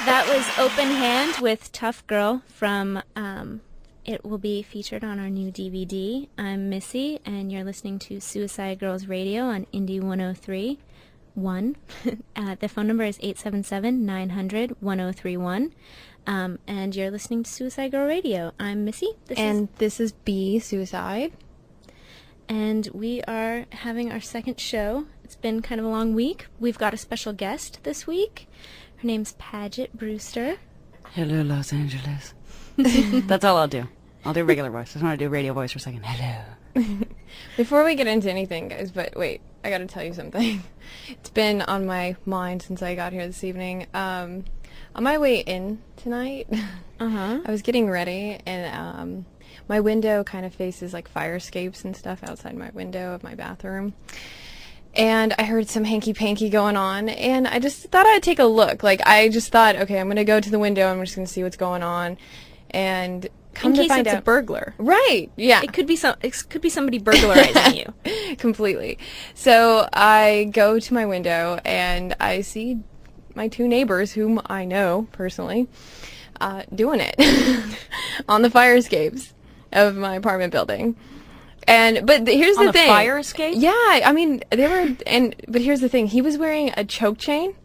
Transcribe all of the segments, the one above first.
That was Open Hand with Tough Girl from, it will be featured on our new DVD. I'm Missy, and you're listening to Suicide Girls Radio on Indie 103.1. The phone number is 877-900-1031. And you're listening to Suicide Girl Radio. I'm Missy. This is B, Suicide. And we are having our second show. It's been kind of a long week. We've got a special guest this week. Her name's Paget Brewster. Hello, Los Angeles. That's all I'll do. I'll do regular voice. I just want to do radio voice for a second. Hello. Before we get into anything, guys, but wait, I gotta tell you something. It's been on my mind since I got here this evening. On my way in tonight, I was getting ready, and my window kind of faces like fire escapes and stuff outside my window of my bathroom. And I heard some hanky-panky going on, and I just thought I'd take a look. Like, I just thought, okay, I'm going to go to the window, and I'm just going to see what's going on. And come to find out, it's a burglar. Right, yeah. It could be somebody burglarizing you. Completely. So I go to my window, and I see my two neighbors, whom I know personally, doing it on the fire escapes of my apartment building. But here's the thing. On a fire escape? Yeah, I mean, but here's the thing. He was wearing a choke chain.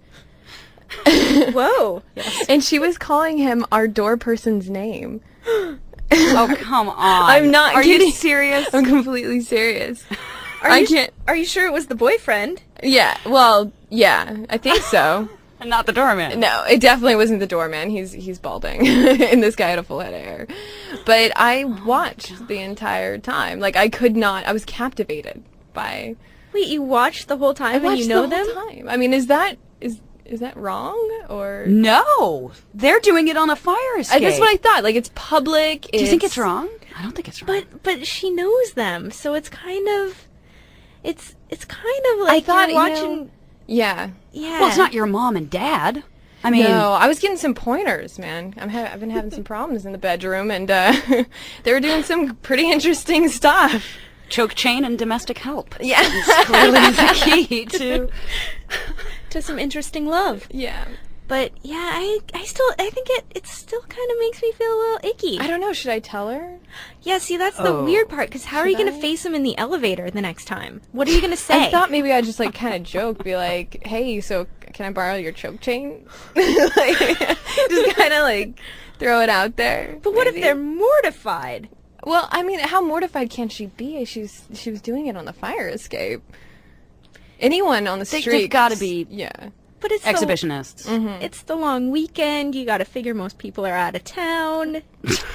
Whoa. Yes. And she was calling him our door person's name. Oh, come on. I'm not Are kidding. you serious? I'm completely serious. Are you sure it was the boyfriend? Yeah, well, yeah, I think so. And not the doorman. No, it definitely wasn't the doorman. He's balding, and this guy had a full head of hair. But I watched the entire time. Like, I was captivated by. Wait, you watched the whole time and you know them? The whole time. I mean, is that wrong or? No, they're doing it on a fire escape. That's what I thought. Like, it's public. Do you think it's wrong? I don't think it's wrong. But she knows them, so it's kind of like I thought you're watching. Yeah. Yeah. Well, it's not your mom and dad. I mean, no, I was getting some pointers, man. I've been having some problems in the bedroom, and they were doing some pretty interesting stuff. Choke chain and domestic help. Yeah, it's clearly the key to some interesting love. Yeah. But yeah, I think it still kind of makes me feel a little icky. I don't know. Should I tell her? Yeah, see, that's the weird part, because how are you going to face him in the elevator the next time? What are you going to say? I thought maybe I'd just, like, kind of joke, be like, hey, so can I borrow your choke chain? Like, just kind of, like, throw it out there. But what if they're mortified? Well, I mean, how mortified can she be? She was doing it on the fire escape. Anyone on the street. They've got to be... Yeah. But it's exhibitionists. It's the long weekend. You got to figure most people are out of town.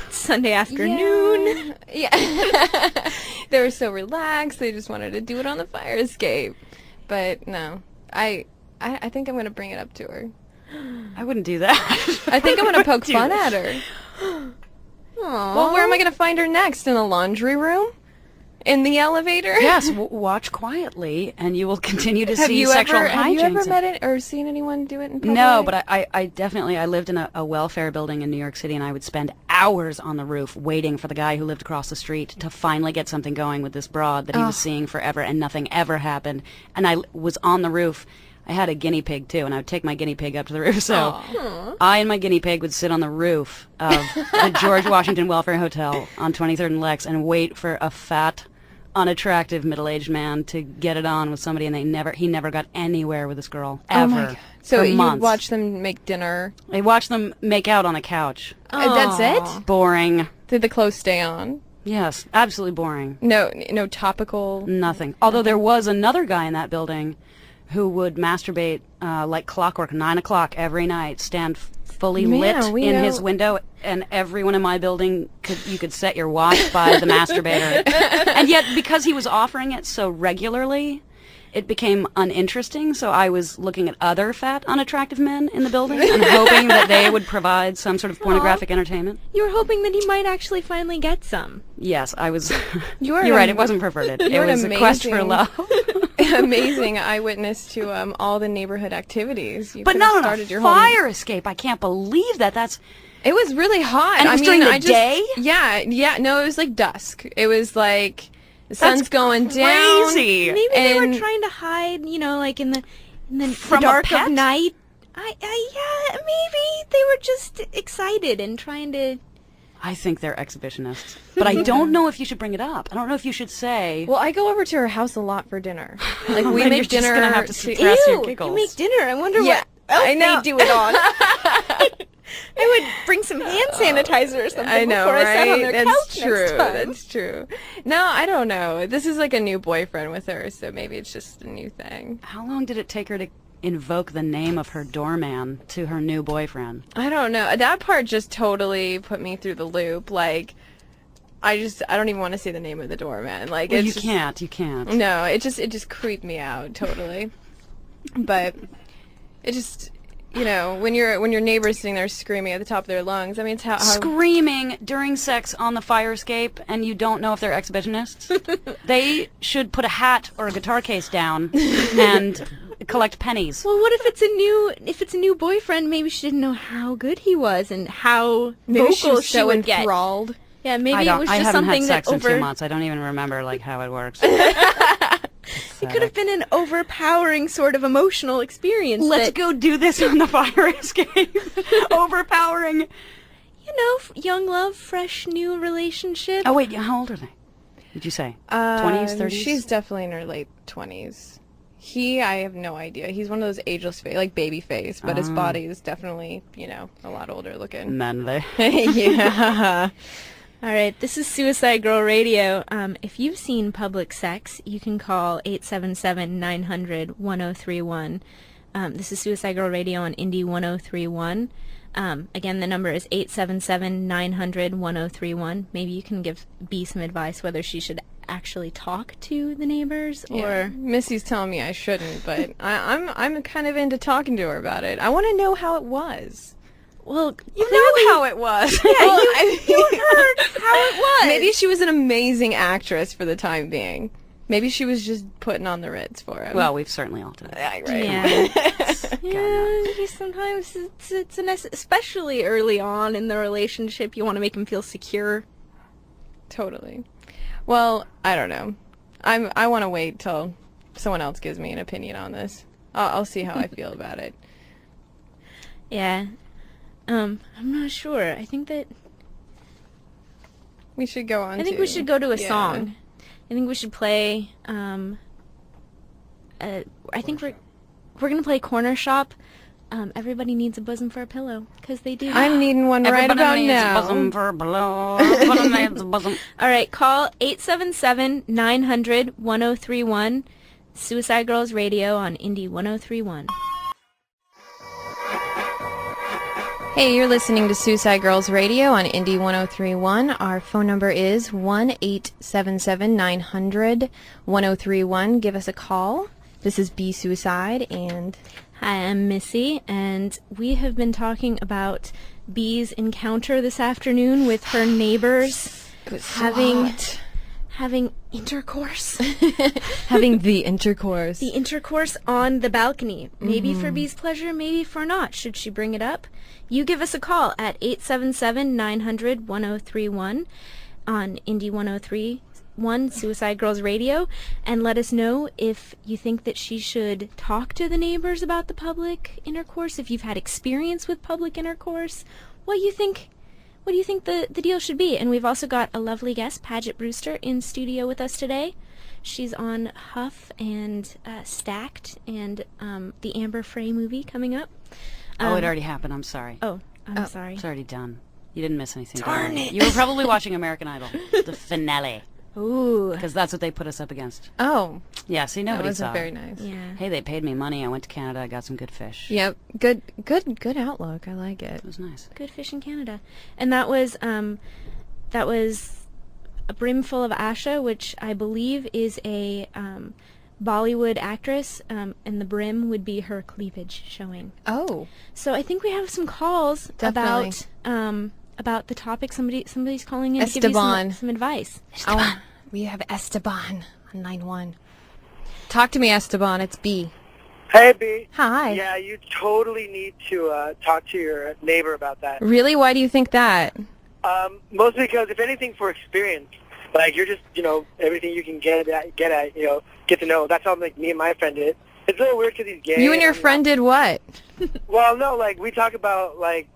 Sunday afternoon. Yeah. They were so relaxed. They just wanted to do it on the fire escape. But no, I think I'm going to bring it up to her. I wouldn't do that. I think I'm going to poke fun at her. Aww. Well, where am I going to find her next? In the laundry room? In the elevator? Yes, watch quietly, and you will continue to see sexual hijinks. Have you ever met it or seen anyone do it in public? No, but I definitely, I lived in a welfare building in New York City, and I would spend hours on the roof waiting for the guy who lived across the street to finally get something going with this broad that he was seeing forever, and nothing ever happened. And I was on the roof. I had a guinea pig, too, and I would take my guinea pig up to the roof. So I and my guinea pig would sit on the roof of the George Washington Welfare Hotel on 23rd and Lex and wait for a fat, unattractive middle-aged man to get it on with somebody, and he never got anywhere with this girl, ever. Oh my God. So you months. watch them make dinner? I watched them make out on a couch. That's it? Boring. Did the clothes stay on? Yes, absolutely boring. No topical? Nothing. Although there was another guy in that building who would masturbate like clockwork, 9 o'clock every night, stand fully lit in his window, and everyone in my building, you could set your watch by the masturbator. And yet, because he was offering it so regularly, it became uninteresting, so I was looking at other fat, unattractive men in the building and hoping that they would provide some sort of pornographic entertainment. You were hoping that he might actually finally get some. Yes, I was. You're right, it wasn't perverted. It was a quest for love. Amazing eyewitness to all the neighborhood activities. You but not on a your fire escape. I can't believe that. It was really hot. And it was during the day? Yeah. No, it was like dusk. It was like the sun's going down. Crazy. Maybe they were trying to hide, like in the dark of night. Yeah, maybe they were just excited and trying to... I think they're exhibitionists. But I don't know if you should bring it up. I don't know if you should say... Well, I go over to her house a lot for dinner. Like, we Then make you're dinner... just going to have to suppress your giggles. You make dinner. I wonder Yeah, what else I know. they do it on. I would bring some hand sanitizer or something I know, before right? I sat on their That's couch true. next time. That's true. No, I don't know. This is like a new boyfriend with her, so maybe it's just a new thing. How long did it take her to invoke the name of her doorman to her new boyfriend? I don't know. That part just totally put me through the loop. Like, I don't even want to say the name of the doorman. Like, Well, it's you just, can't. You can't. No, it just creeped me out totally. But it just, you know, when your neighbor's sitting there screaming at the top of their lungs, I mean, it's how Screaming during sex on the fire escape, and you don't know if they're exhibitionists? They should put a hat or a guitar case down and collect pennies. Well, what if it's a new boyfriend? Maybe she didn't know how good he was and how maybe she vocal was so would get. enthralled. Yeah, maybe it was I just haven't something had sex that in 2 months. I don't even remember like how it works. It could have been an overpowering sort of emotional experience. Let's that, go do this on the fire escape. Overpowering. you know, young love, fresh new relationship. Oh wait, how old are they? Did you say 20s, 30s? She's definitely in her late 20s. I have no idea. He's one of those ageless face, like baby face, but his body is definitely, you know, a lot older looking. Manly. Yeah. All right, this is Suicide Girl Radio. If you've seen public sex, you can call 877-900-1031. This is Suicide Girl Radio on Indie 1031. Again, the number is 877-900-1031. Maybe you can give B some advice whether she should actually talk to the neighbors or... Yeah. Missy's telling me I shouldn't, but I'm kind of into talking to her about it. I want to know how it was. Well, You know how it was. Yeah, you heard how it was. Maybe she was an amazing actress for the time being. Maybe she was just putting on the Ritz for him. Well, we've certainly all done it. Right. Yeah. Yeah, sometimes it's especially early on in the relationship, you want to make them feel secure. Totally. Well, I don't know. I want to wait till someone else gives me an opinion on this. I'll see how I feel about it. Yeah. I'm not sure. I think that We should go on. I think we should go to a yeah. song. I think we should play. I think we're gonna play Corner Shop. Everybody needs a bosom for a pillow, because they do. I'm needing one right Everybody about needs now. a bosom for below. Everybody needs a bosom. All right, call 877-900-1031. Suicide Girls Radio on Indie 1031. Hey, you're listening to Suicide Girls Radio on Indie 1031. Our phone number is 1-877-900-1031. Give us a call. This is B Suicide, and Hi, I'm Missy, and we have been talking about B's encounter this afternoon with her neighbors having intercourse. having the intercourse. The intercourse on the balcony. Maybe for B's pleasure, maybe for not. Should she bring it up? You give us a call at 877-900-1031 on Indie 1031 Suicide Girls Radio, and let us know if you think that she should talk to the neighbors about the public intercourse, if you've had experience with public intercourse, what do you think the deal should be. And we've also got a lovely guest, Paget Brewster, in studio with us today. She's on Huff and Stacked and the Amber Frey movie coming up. It already happened. I'm sorry. Oh, I'm sorry. It's already done. You didn't miss anything. Darn it. You were probably watching American Idol, the finale, Ooh. because that's what they put us up against. Oh, Yeah, see, that nobody wasn't saw very it. nice. Yeah. Hey, they paid me money. I went to Canada. I got some good fish. Yep. Good outlook. I like it. It was nice. Good fish in Canada. And that was a brimful of Asha, which I believe is a Bollywood actress, and the brim would be her cleavage showing. Oh. So I think we have some calls Definitely. about the topic. Somebody's calling in to give you Esteban. some advice. Oh, we have Esteban on line 1. Talk to me, Esteban. It's B. Hey, B. Hi. Yeah, you totally need to talk to your neighbor about that. Really? Why do you think that? Mostly because, if anything, for experience. Like, you're just, everything you can get to know. That's how, like, me and my friend did. it's a little weird because he's gay. You and your friend did what? Well, no, like, we talk about, like,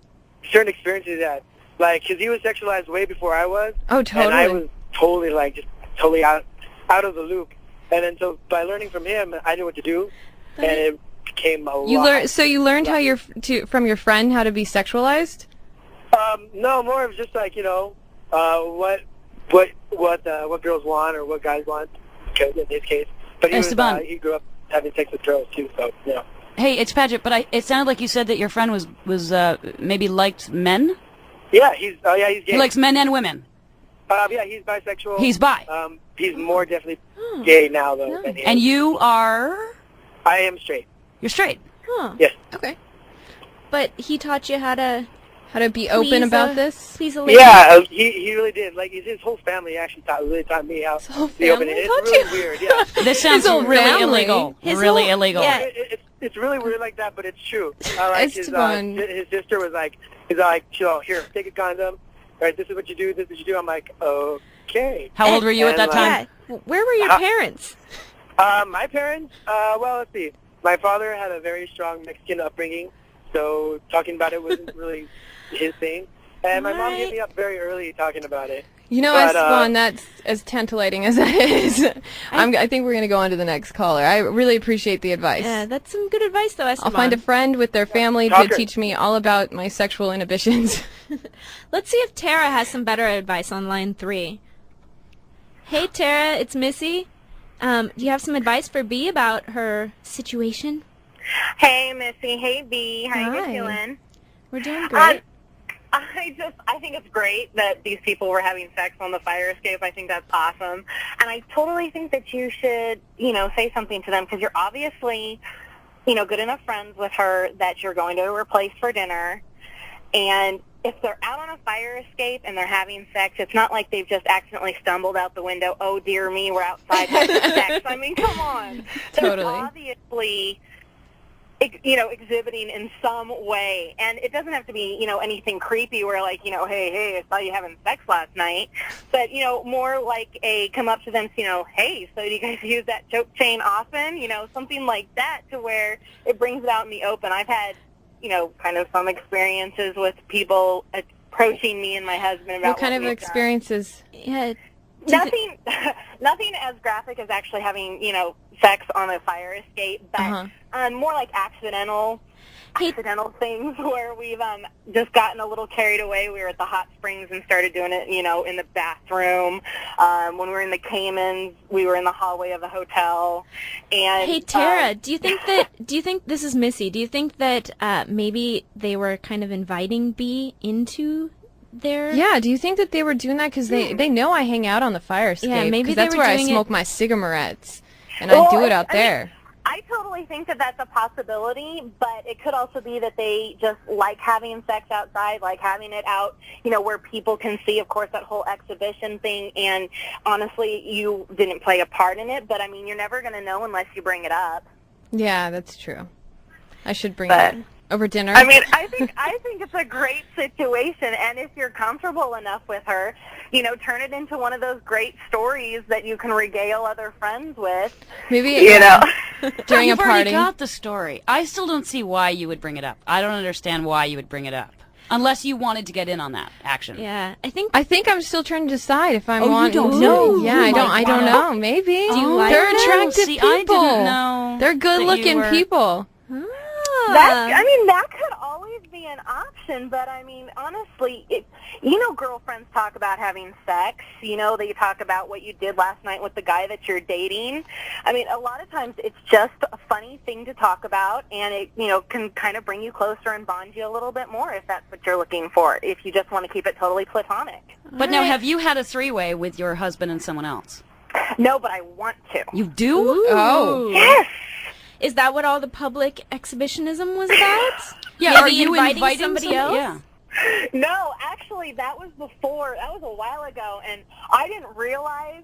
certain experiences that, like, because he was sexualized way before I was. Oh, totally. And I was totally, like, just totally out of the loop. And then so by learning from him, I knew what to do, and it became a lot. So you learned how from your friend how to be sexualized? No, more of just like, you know, what girls want or what guys want, in his case. But he grew up having sex with girls too, so yeah. Hey, it's Paget, but it sounded like you said that your friend was maybe liked men. Yeah, he's gay. He likes men and women. Yeah, he's bisexual. He's bi. He's more definitely gay now though. Than he And is. you are? I am straight. You're straight. Huh. Yes. Okay. But he taught you how to be open about this? Please a lady. Yeah, he really did. Like his whole family actually taught me how to be open. family It's taught really you? weird. Yeah. This sounds whole really family. illegal. His Really whole- illegal. yeah. It's really weird like that, but it's true. Like Esteban. his sister was like, here, take a condom. All right, this is what you do. This is what you do. I'm like, okay. How old were you at that time? Yeah. Where were your parents? My parents, well, let's see. My father had a very strong Mexican upbringing, so talking about it wasn't really his thing. And my mom hit me up very early talking about it. You know, Esteban, that's as tantalating as that is. I think we're going to go on to the next caller. I really appreciate the advice. Yeah, that's some good advice, though, Esteban. I'll find a friend with their family to teach me all about my sexual inhibitions. Let's see if Tara has some better advice on line 3. Hey, Tara, it's Missy. Do you have some advice for B about her situation? Hey, Missy. Hey, B. How you Hi. guys doing? We're doing great. I think it's great that these people were having sex on the fire escape. I think that's awesome. And I totally think that you should, say something to them because you're obviously, good enough friends with her that you're going to replace for dinner. And if they're out on a fire escape and they're having sex, it's not like they've just accidentally stumbled out the window. Oh, dear me, we're outside having sex. I mean, come on. Totally. They're obviously exhibiting in some way. And it doesn't have to be, anything creepy where like, hey, I saw you having sex last night. But, more like a come up to them, hey, so do you guys use that choke chain often? Something like that to where it brings it out in the open. I've had, kind of some experiences with people approaching me and my husband about What kind of experiences? Yeah. Nothing as graphic as actually having, sex on a fire escape, but more like accidental things where we've just gotten a little carried away. We were at the hot springs and started doing it, in the bathroom. When we were in the Caymans, we were in the hallway of the hotel. And Hey, Tara, do you think this is Missy, do you think that maybe they were kind of inviting B into their... Yeah, do you think that they were doing that because they know I hang out on the fire escape? Yeah, maybe 'cause they that's were where I doing smoke it- my cigarettes, and I do it out there. I totally think that that's a possibility, but it could also be that they just like having sex outside, like having it out, where people can see, of course, that whole exhibition thing. And honestly, you didn't play a part in it, but I mean, you're never going to know unless you bring it up. Yeah, that's true. I should bring it over dinner. I mean, I think it's a great situation, and if you're comfortable enough with her, turn it into one of those great stories that you can regale other friends with. Maybe during You've a already party. got the story. I still don't see why you would bring it up. I don't understand why you would bring it up. Unless you wanted to get in on that action. Yeah, I think I'm still trying to decide if I you want. don't know? Yeah, You I might don't wanna- know. Maybe you like they're them? attractive See, people. I didn't know They're good-looking that you were- people. That could always be an option, but I mean, honestly, girlfriends talk about having sex. They talk about what you did last night with the guy that you're dating. I mean, a lot of times it's just a funny thing to talk about, and it, can kind of bring you closer and bond you a little bit more if that's what you're looking for, if you just want to keep it totally platonic. But now, have you had a three-way with your husband and someone else? No, but I want to. You do? Oh. Yes! is that what all the public exhibitionism was about? Yeah, Maybe are you inviting somebody else? Yeah. No, actually, that was a while ago, and I didn't realize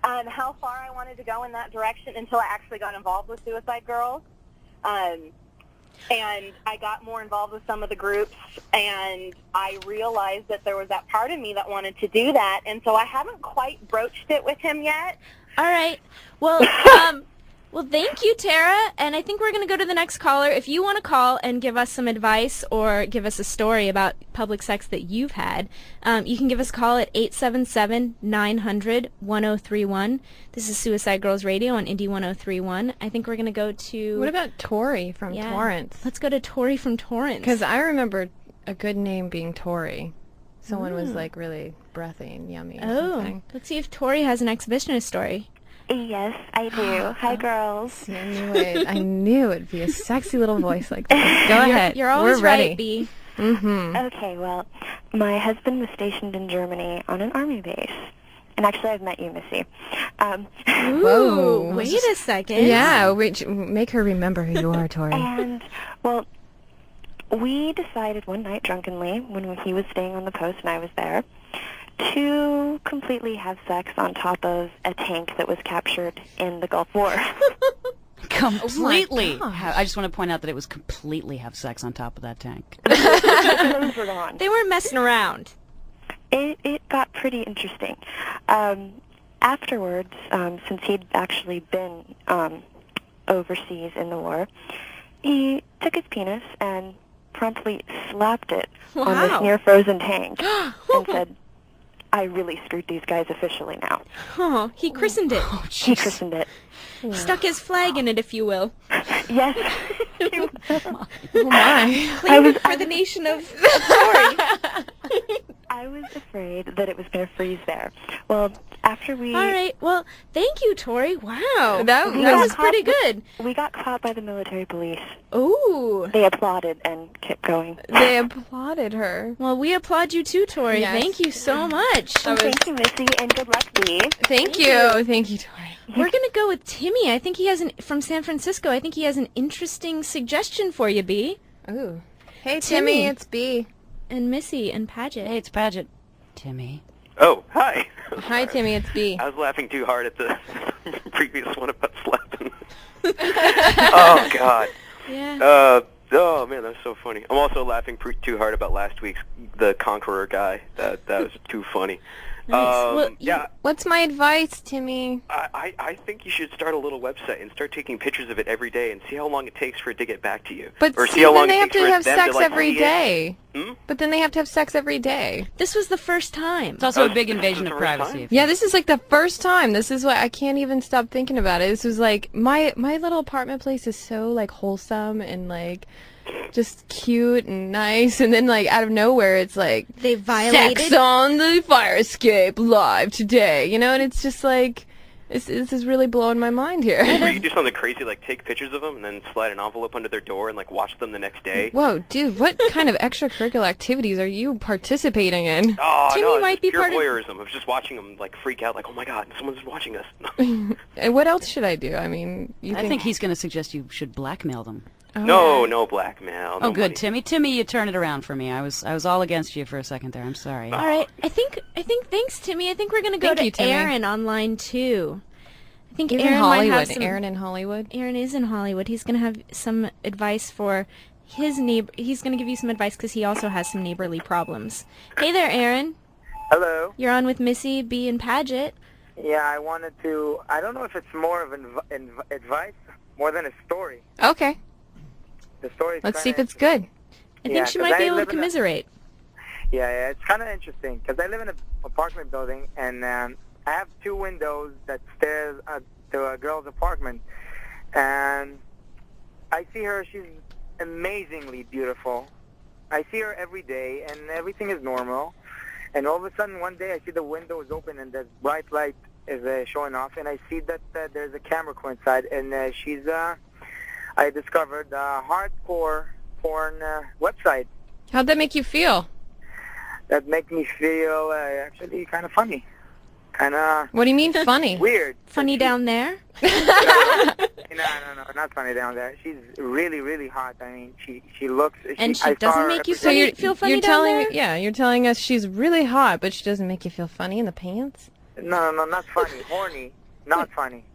how far I wanted to go in that direction until I actually got involved with Suicide Girls. And I got more involved with some of the groups, and I realized that there was that part of me that wanted to do that, and so I haven't quite broached it with him yet. All right. Well, Well, thank you, Tara. And I think we're going to go to the next caller. If you want to call and give us some advice or give us a story about public sex that you've had, you can give us a call at 877-900-1031. This is Suicide Girls Radio on Indie 1031. I think we're going to go to... What about Tori from Torrance? Let's go to Tori from Torrance. Because I remember a good name being Tori. Someone was like really breathy and yummy or something. Let's see if Tori has an exhibitionist story. Yes, I do. Hi, girls. I knew it. I knew it'd be a sexy little voice like that. Go ahead. You're always We're ready. right, B. Mm-hmm. Okay, well, my husband was stationed in Germany on an army base. And actually, I've met you, Missy. Ooh, Whoa. wait a second. Yeah, make her remember who you are, Tori. And, well, we decided one night drunkenly, when he was staying on the post and I was there, to completely have sex on top of a tank that was captured in the Gulf War. Completely. Oh I just want to point out that it was completely have sex on top of that tank. Clothes were gone. They weren't messing around. It got pretty interesting. Afterwards, since he'd actually been overseas in the war, he took his penis and promptly slapped it on this near-frozen tank and said, I really screwed these guys officially now. Oh, he christened it. He christened it. Stuck his flag in it, if you will. Yes. Oh, my. Claimed it for the nation of Tori. I was afraid that it was going to freeze there. Well, after we... All right. Well, thank you, Tori. Wow. That was pretty good. We got caught by the military police. Ooh. They applauded and kept going. They applauded her. Well, we applaud you too, Tori. Yes. Thank you so much. Thank you, Missy, and good luck, Bee. Thank you. Thank you, Tori. We're going to go with Timmy. I think he has from San Francisco. I think he has an interesting suggestion for you, B. Ooh. Hey, Timmy. Timmy, it's B. And Missy and Paget. Hey, it's Paget. Timmy. Oh, hi. Hi, Timmy, it's B. I was laughing too hard at the previous one about slapping. Oh, God. Yeah. Oh, man, that's so funny. I'm also laughing too hard about last week's The Conqueror guy. That was too funny. Nice. Well, yeah, What's my advice, Timmy? I think you should start a little website and start taking pictures of it every day and see how long it takes for it to get back to you. But or see, see how long then they it have takes to for have them sex to, like, every see it. day. Hmm? But then they have to have sex every day. This was the first time. It's also a Oh, big this is invasion the of first privacy. time? Yeah, this is like the first time. This is why I can't even stop thinking about it. This was like my little apartment place is so like wholesome and like just cute and nice, and then like out of nowhere it's like They violated. sex on the fire escape live today, you know, and it's just like this is really blowing my mind here. Or you do something crazy like take pictures of them and then slide an envelope under their door and like watch them the next day. Whoa, dude, what kind of extracurricular activities are you participating in? Oh, Timmy no, it's might just be pure part of- voyeurism of just watching them like freak out, like, oh my God, someone's watching us. And what else should I do? I mean, I think he's going to suggest you should blackmail them. No blackmail. Oh, no good, money. Timmy. Timmy, you turn it around for me. I was all against you for a second there. I'm sorry. All right. I think thanks, Timmy. I think we're gonna go Thank to you, Timmy. Aaron on line 2. I think He's Aaron in might Hollywood. have some, Aaron in Hollywood. Aaron is in Hollywood. He's gonna have some advice for his neighbor. He's gonna give you some advice because he also has some neighborly problems. Hey there, Aaron. Hello. You're on with Missy, B, and Paget. Yeah, I wanted to. I don't know if it's more of advice more than a story. Okay, The story. let's see if it's good. I Yeah, think she 'cause might be I able to live in a- commiserate. Yeah, it's kind of interesting because I live in an apartment building, and I have two windows that stare to a girl's apartment, and I see her. She's amazingly beautiful. I see her every day, and everything is normal. And all of a sudden, one day, I see the window is open, and the bright light is showing off, and I see that there's a camera crew inside, and she's. I discovered a hardcore porn website How'd that make you feel? that make me feel actually kind of funny, kind of What do you mean funny? weird. Funny down there. No, not funny down there. She's really, really hot. I mean, she looks. And she I saw doesn't her make you every So day. funny- feel funny you're down telling there? Yeah, you're telling us she's really hot, but she doesn't make you feel funny in the pants? No, not funny. Horny, not funny.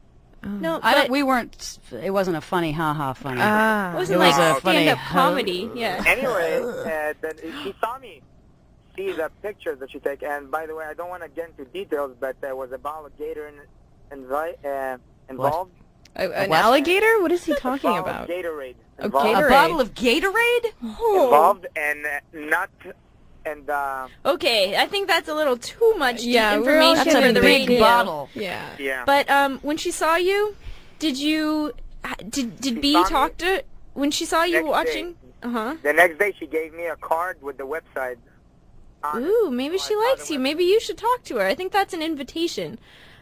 No, I but don't. We weren't. It wasn't a funny, ha funny. Ah. it wasn't It was like a funny stand-up comedy. Yeah. Anyway, then she saw me see the picture that she took. And by the way, I don't want to get into details, but there was a alligator involved. An alligator? What is he talking about? Gatorade. A A bottle of Gatorade? Involved and not and Okay, I think that's a little too much Yeah, we're information all That's for a the big radio. bottle. Yeah. yeah. But when she saw you, did B saw me talk to when she saw you next watching? day. Uh-huh. The next day, she gave me a card with the website on it. Ooh, maybe So she I saw likes the you. website. Maybe you should talk to her. I think that's an invitation.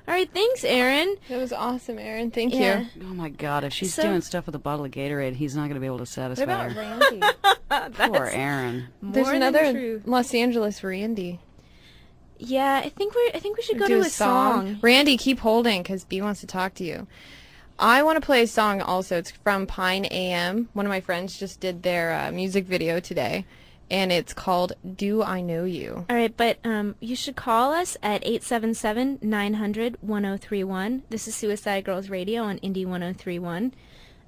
All right, thanks, Aaron. That was awesome, Aaron. Thank Yeah. you. Oh my God! If she's So- doing stuff with a bottle of Gatorade, he's not going to be able to What satisfy about her. Randy? Poor Aaron. There's More than another true. Los Angeles Randy. Yeah, I think we should go Do to a song. Randy, keep holding because B wants to talk to you. I want to play a song also. It's from Pine AM. One of my friends just did their music video today, and it's called Do I Know You? All right, but you should call us at 877-900-1031. This is Suicide Girls Radio on Indie 1031.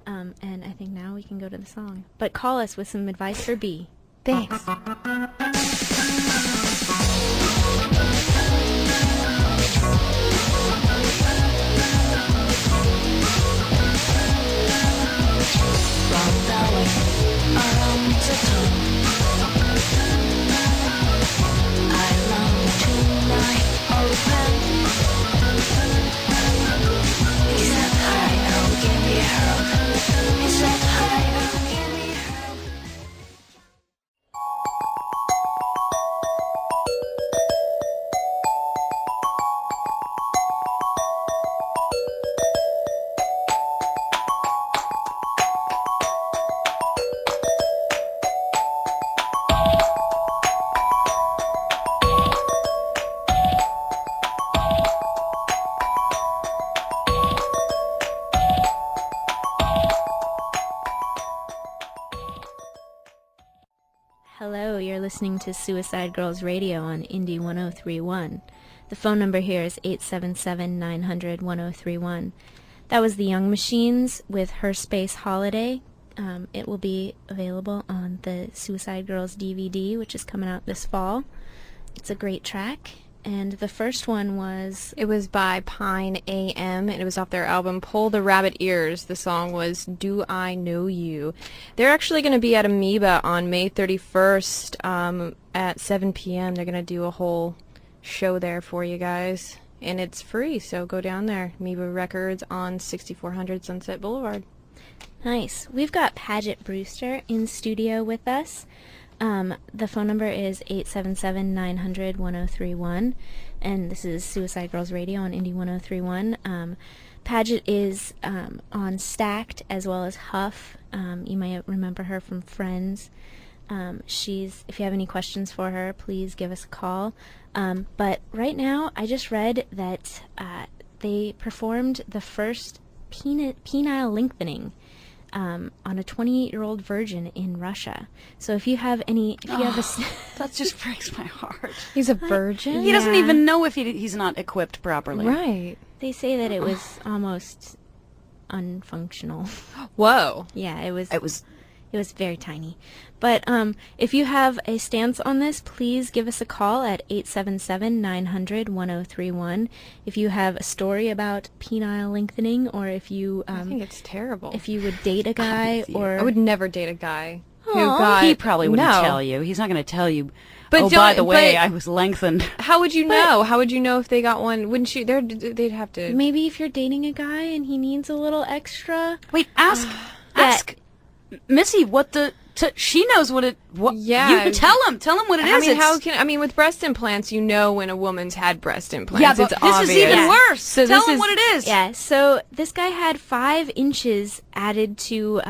And I think now we can go to the song. But call us with some advice for B. Thanks. Hello, you're listening to Suicide Girls Radio on Indie 1031. The phone number here is 877-900-1031. That was the Young Machines with Her Space Holiday. It will be available on the Suicide Girls DVD, which is coming out this fall. It's a great track. And the first one was... It was by Pine AM, and it was off their album Pull the Rabbit Ears. The song was Do I Know You? They're actually going to be at Amoeba on May 31st at 7 p.m. They're going to do a whole show there for you guys. And it's free, so go down there. Amoeba Records on 6400 Sunset Boulevard. Nice. We've got Paget Brewster in studio with us. The phone number is 877-900-1031, and this is Suicide Girls Radio on Indie 1031. Paget is on Stacked as well as Huff. You might remember her from Friends. If you have any questions for her, please give us a call. But right now, I just read that they performed the first penile lengthening on a 28-year-old virgin in Russia. So if you have That just breaks my heart. He's a virgin? He doesn't even know if he's not equipped properly. Right. They say that it was almost unfunctional. Whoa. Yeah, it was It was very tiny. But if you have a stance on this, please give us a call at 877-900-1031. If you have a story about penile lengthening, or if you I think it's terrible. if you would date a guy, or I would never date a guy who Aw. got... he probably wouldn't No. tell you. He's not going to tell you. But Oh, by don't- the way, but- I was lengthened. How would you know? How would you know if they got one? Wouldn't you? They'd have to... maybe if you're dating a guy and he needs a little extra. Wait, ask Missy what she knows what it. What? Yeah. You tell him what it is. I mean, It's- with breast implants, you know when a woman's had breast implants. Yeah, but it's this obvious. is even worse. So tell this him is- what it is. Yeah, so this guy had 5 inches added to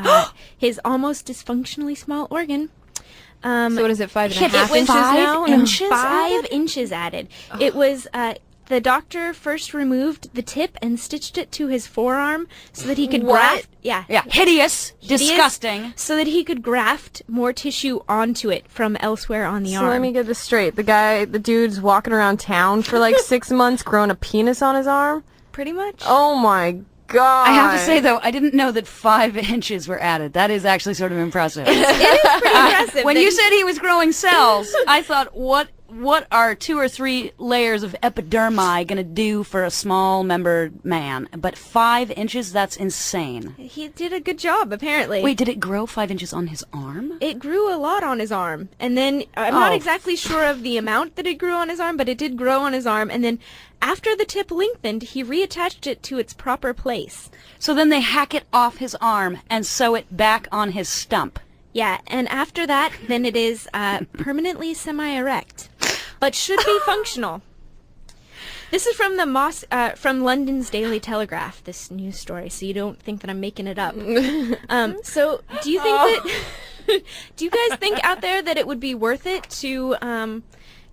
his almost dysfunctionally small organ. So what is it, 5.5 It was inches now? 5 inches added. It was, the doctor first removed the tip and stitched it to his forearm so that he could graft. Yeah. Hideous, disgusting. So that he could graft more tissue onto it from elsewhere on the So arm. let me get this straight. The dude's walking around town for like 6 months growing a penis on his arm? Pretty much. Oh my God. I have to say, though, I didn't know that 5 inches were added. That is actually sort of impressive. It is pretty impressive. When that you he- said he was growing cells, I thought, what what are 2 or 3 layers of epidermis going to do for a small-membered man? But 5 inches, that's insane. He did a good job, apparently. Wait, did it grow 5 inches on his arm? It grew a lot on his arm. And then, I'm not exactly sure of the amount that it grew on his arm, but it did grow on his arm. And then, after the tip lengthened, he reattached it to its proper place. So then they hack it off his arm and sew it back on his stump. Yeah, and after that, then it is permanently semi-erect, but should be functional. This is from the from London's Daily Telegraph, this news story, so you don't think that I'm making it up. So, do you think that? Do you guys think out there that it would be worth it to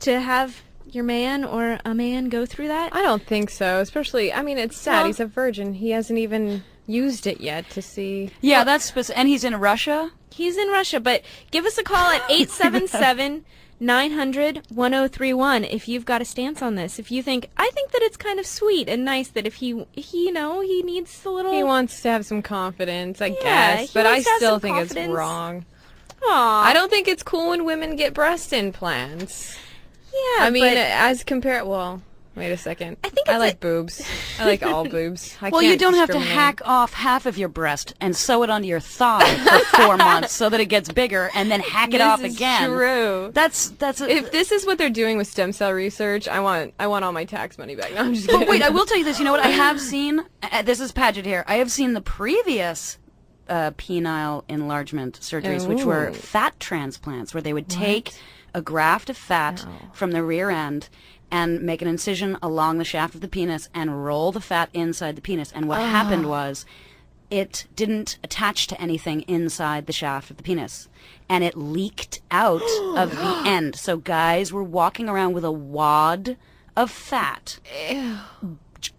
have your man or a man go through that? I don't think so. Especially, I mean, it's sad. Well, he's a virgin. He hasn't even used it yet to see. Yeah, and he's in Russia? He's in Russia, but give us a call at 877-900-1031 if you've got a stance on this. If you think, I think that it's kind of sweet and nice that if he needs a little... He wants to have some confidence, I Yeah, guess, he but I wants to have still some think confidence. it's wrong. Aw. I don't think it's cool when women get breast implants. Yeah, I mean, but as compared... Well, wait a second. I think I it's like boobs. I like all boobs. Well, you don't have to hack off half of your breast and sew it onto your thigh for 4 months so that it gets bigger and then hack it off again. True. That's If this is what they're doing with stem cell research, I want all my tax money back. No, I'm just kidding. But wait, I will tell you this. You know what? I have seen, this is Paget here, I have seen the previous penile enlargement surgeries, which were fat transplants, where they would take a graft of fat from the rear end and make an incision along the shaft of the penis and roll the fat inside the penis. And what happened was it didn't attach to anything inside the shaft of the penis. And it leaked out of the end. So guys were walking around with a wad of fat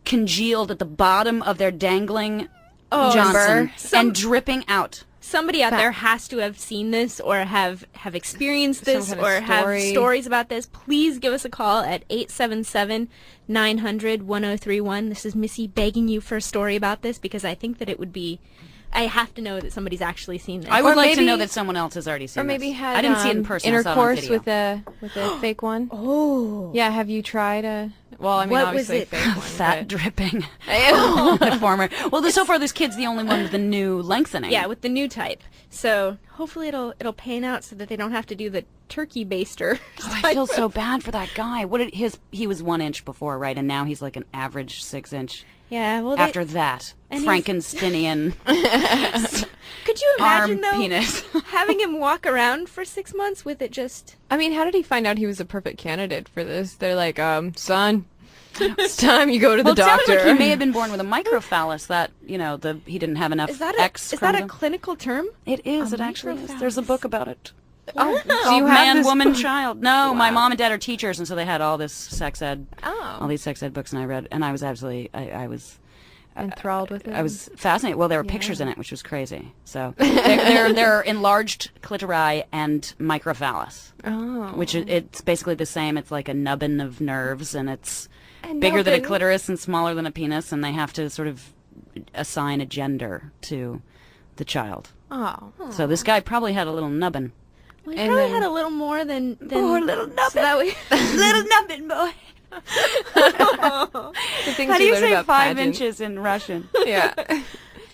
congealed at the bottom of their dangling Johnson and dripping out. somebody out there has to have seen this or have experienced this Some kind of or have story. stories about this. Please give us a call at 877-900-1031. This is Missy begging you for a story about this because I think that it would be... I have to know that somebody's actually seen this. I would like to know that someone else has already seen Or maybe this. had I didn't see it in person. I saw it on intercourse video. with a fake one. Oh. Yeah, have you tried a... Well, I mean, What obviously was a it? fake one. Fat but- dripping. The former. Well, so far this kid's the only one with the new lengthening. Yeah, with the new type. So hopefully it'll pan out so that they don't have to do the turkey baster. Oh, I feel so bad for that guy. What did he was 1 inch before, right? And now he's like an average 6 inch. Yeah, well, After that, and Frankensteinian could you imagine arm though penis. having him walk around for 6 months with it just? I mean, how did he find out he was a perfect candidate for this? They're like, son, it's time you go to the Well, it sounded doctor. like he may have been born with a microphallus that, he didn't have enough Is that X is that a chromosome. clinical term? It is. It actually is. There's a book about it. Oh, do Called you have Man, this Woman, book? Child. No, my mom and dad are teachers, and so they had all this sex ed, Oh. all these sex ed books, and I read, and I was absolutely, I was Enthralled with it? I was fascinated. Well, there were pictures in it, which was crazy. So they're enlarged clitori and microphallus, which it's basically the same. It's like a nubbin of nerves, and it's bigger than a clitoris and smaller than a penis, and they have to sort of assign a gender to the child. Oh. So this guy probably had a little nubbin. Well, he And probably then- had a little more than Poor little nubbin. So that way, Little nubbin boy. The things How do we you learned say about 5 pageants. inches in Russian? Yeah.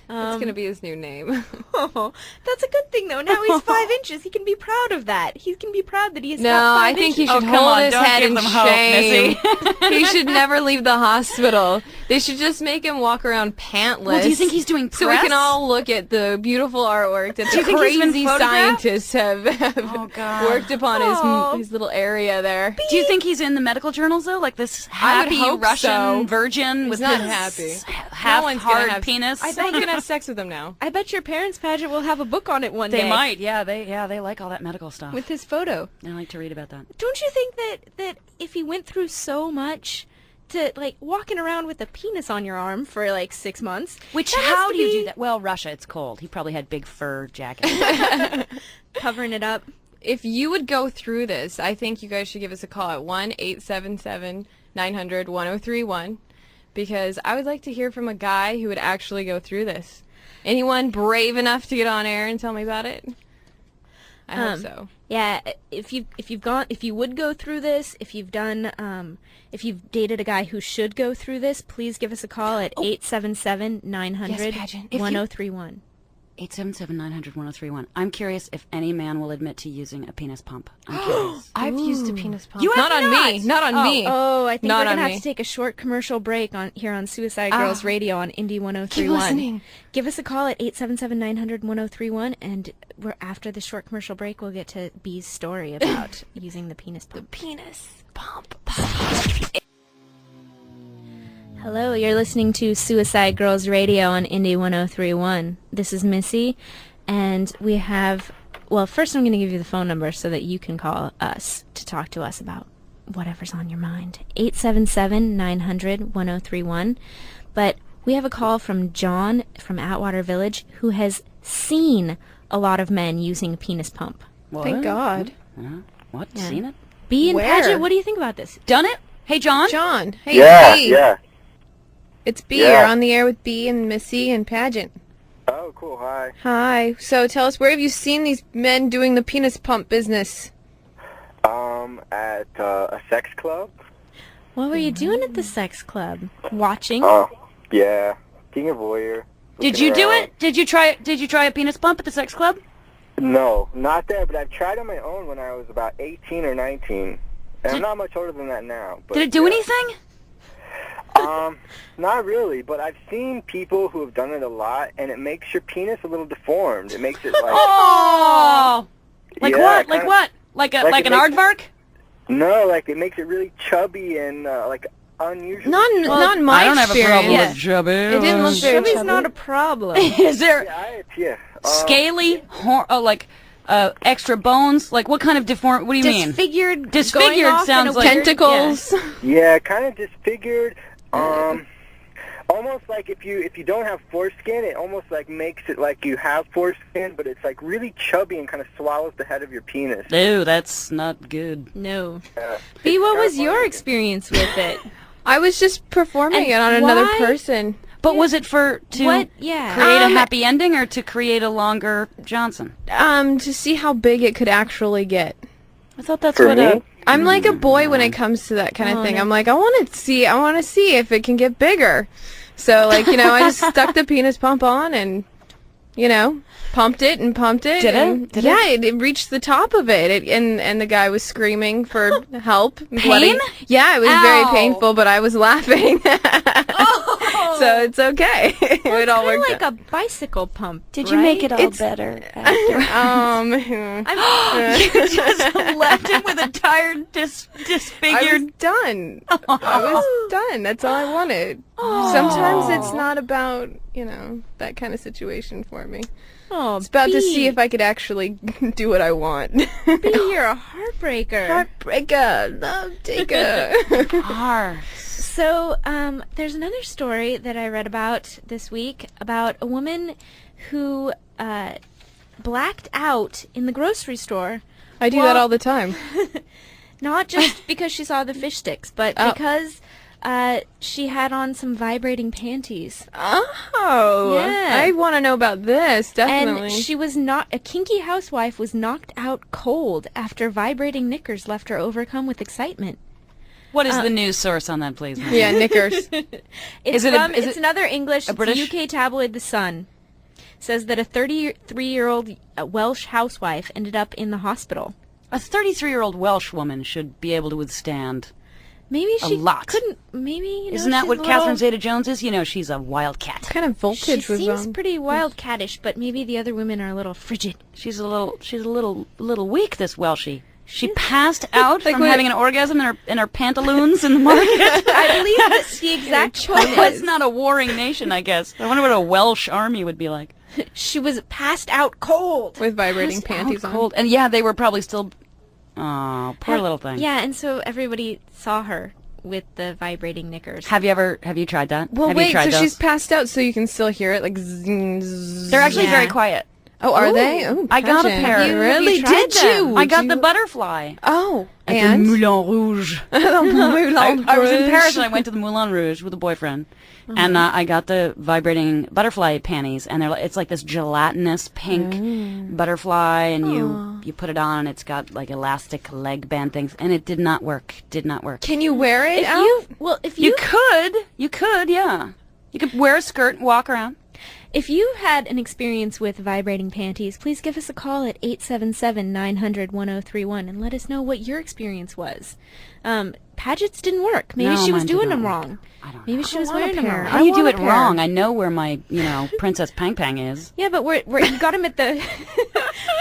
It's going to be his new name. oh, that's a good thing though. Now he's 5 inches. He can be proud of that. He can be proud that he has No, got 5 I think he inches. should come hold on, his don't head give in them hope, shame. Missy. He should never leave the hospital. They should just make him walk around pantless. Well, do you think he's doing So we press? can all look at the beautiful artwork that you the think he's been crazy photographed? scientists have Oh, God. worked upon Oh. his little area there. Do you think he's in the medical journals though? Like this I would happy hope Russian so. virgin with not his happy. half No one's hard gonna have, penis? No one's gonna have sex with him now. I bet your parents' pageant will have a book on it one They day. might, yeah. They like all that medical stuff. With his photo. I like to read about that. Don't you think that if he went through so much to like walking around with a penis on your arm for like 6 months, Which that has how to do you be do that? Well, Russia, it's cold. He probably had big fur jackets. covering it up? If you would go through this, I think you guys should give us a call at 1-877-900-1031 because I would like to hear from a guy who would actually go through this. Anyone brave enough to get on air and tell me about it? I hope so. Yeah, if you would go through this, if you've dated a guy who should go through this, please give us a call at 877-900-1031. 877-900-1031. I'm curious if any man will admit to using a penis pump. I'm curious. I've used a penis pump. You have not on me. Not on me. Oh, I think Not we're going to on have me. to take a short commercial break here on Suicide Girls Radio on Indie 1031. Keep listening. Give us a call at 877-900-1031, and after the short commercial break, we'll get to B's story about using the penis pump. Penis pump. Hello, you're listening to Suicide Girls Radio on Indie 1031. This is Missy, and we have, well, first I'm going to give you the phone number so that you can call us to talk to us about whatever's on your mind. 877-900-1031. But we have a call from John from Atwater Village who has seen a lot of men using a penis pump. What? Thank God. What? Yeah. Seen it? B and Where? Paget, what do you think about this? Done it? Hey, John? John. Hey, Yeah, B. yeah. It's B. Yeah. You're on the air with B and Missy and Pageant. Oh, cool. Hi. Hi. So tell us, where have you seen these men doing the penis pump business? At a sex club. What were you doing at the sex club? Watching? Oh, yeah. Being a voyeur. Did you do it? Did you try a penis pump at the sex club? No, not there, but I've tried on my own when I was about 18 or 19. And I'm not much older than that now. But, Did it do anything? Not really, but I've seen people who have done it a lot, and it makes your penis a little deformed. It makes it like... Oh! Like Yeah, what? Like kinda- what? Like like an it makes- aardvark? No, like it makes it really chubby and like unusual. Not in my I don't have a problem experience. with chubby. It didn't look very Chubby's chubby. not a problem. Is there Yeah. scaly, extra bones? Like what kind of deform? What do you mean? Disfigured. Disfigured going off in sounds a like- weird- Tentacles. Yeah, kind of disfigured. Almost like if you don't have foreskin, it almost like makes it like you have foreskin, but it's like really chubby and kind of swallows the head of your penis. Ew, that's not good. No. Yeah. B, what It's was kinda your funny. experience with it? I was just performing And it on another why? person. But was it to What? Yeah. create a happy ending or to create a longer Johnson? To see how big it could actually get. I thought that's For what me? I'm like a boy when it comes to that kind of thing. no. I'm like, I want to see if it can get bigger. So, like, I just stuck the penis pump on and, pumped it and pumped it. Did it? and- Did yeah, it reaced the top of it. And the guy was screaming for help. Pain? Yeah, it was very Ow. painful, but I was laughing. So it's okay. It all Kind of worked like out. a bicycle pump. Did you make it all It's- better? You just left him with a tired, I was disfigured. done. I was done. That's all I wanted. Sometimes it's not about, that kind of situation for me. Oh, It's about to see if I could actually do what I want. B, you're a heartbreaker. Heartbreaker, love taker. Arr. So, there's another story that I read about this week about a woman who blacked out in the grocery store. I do that all the time. Not just because she saw the fish sticks, but because she had on some vibrating panties. Oh, Yeah. I want to know about this, definitely. And she was a kinky housewife was knocked out cold after vibrating knickers left her overcome with excitement. What is the news source on that, please? Yeah, knickers. It's it it's another English, a British? it's a UK tabloid, The Sun. Says that a 33-year-old Welsh housewife ended up in the hospital. A 33-year-old Welsh woman should be able to withstand. Maybe A she lot. couldn't. Maybe Isn't that she's what a Catherine little- Zeta-Jones is? She's a wildcat. What kind of She voltage was seems on? pretty wildcatish, but maybe the other women are a little frigid. She's a little weak. This Welshie. She passed out Like from when- having an orgasm in her pantaloons in the market. I believe that the exact quote That's was, not a warring nation, I guess. I wonder what a Welsh army would be like. she was passed out cold. With vibrating Passed panties out on. cold. And yeah, they were probably still... Oh, poor little thing. Yeah, and so everybody saw her with the vibrating knickers. Have you tried that? Well, have wait, you tried so those? she's passed out so you can still hear it, like zing, zzz. They're actually Yeah. very quiet. Oh, are they? Oh, I got a Paget. pair. You really tried did them? you? I got the butterfly. Oh, At and the Moulin Rouge. I was in Paris and I went to the Moulin Rouge with a boyfriend, and I got the vibrating butterfly panties, and it's like this gelatinous pink butterfly, and you put it on, and it's got like elastic leg band things, and it did not work. Did not work. Can you wear it out? If You could, yeah. You could wear a skirt and walk around. If you had an experience with vibrating panties, please give us a call at 877-900-1031 and let us know what your experience was. Paget's didn't work. Maybe No, she was mine doing didn't them work. wrong. I don't know. Maybe she was wearing them wrong. How do you do want it a pair. wrong? I know where my, Princess Pang Pang is. Yeah, but you got him at the...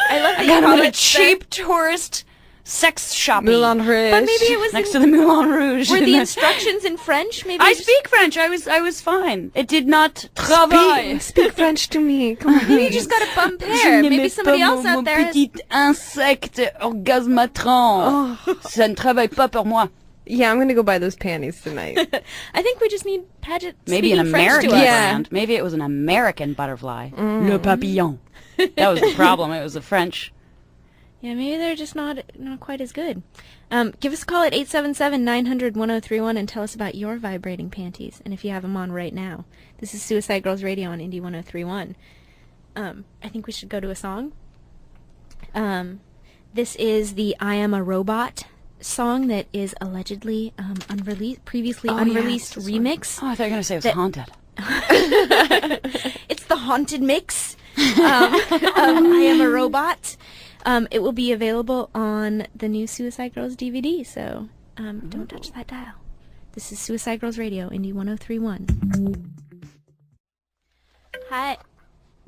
I love that I got you him call at a it cheap tourist sex shopping. Moulin Rouge. But maybe it was Next to the Moulin Rouge. Were the instructions in French? Maybe I you just- speak French. I was fine. It did not travail. Speak French to me. Come on. Maybe you just got a bum pair. Maybe somebody else out there has... Petit insecte orgasmatron. Ça ne travaille pas pour moi. Yeah, I'm going to go buy those panties tonight. I think we just need Paget Maybe an speaking French American to us. Yeah. brand. Maybe it was an American butterfly. Le papillon. That was the problem. It was a French. Yeah, maybe they're just not quite as good. Give us a call at 877-900-1031 and tell us about your vibrating panties, and if you have them on right now. This is Suicide Girls Radio on Indie 103.1. I think we should go to a song. This is the I Am a Robot song that is allegedly previously unreleased remix. Oh, I thought you were going to say it was haunted. It's the haunted mix of I Am a Robot. It will be available on the new Suicide Girls DVD, so don't touch that dial. This is Suicide Girls Radio, Indie 103.1. Hi,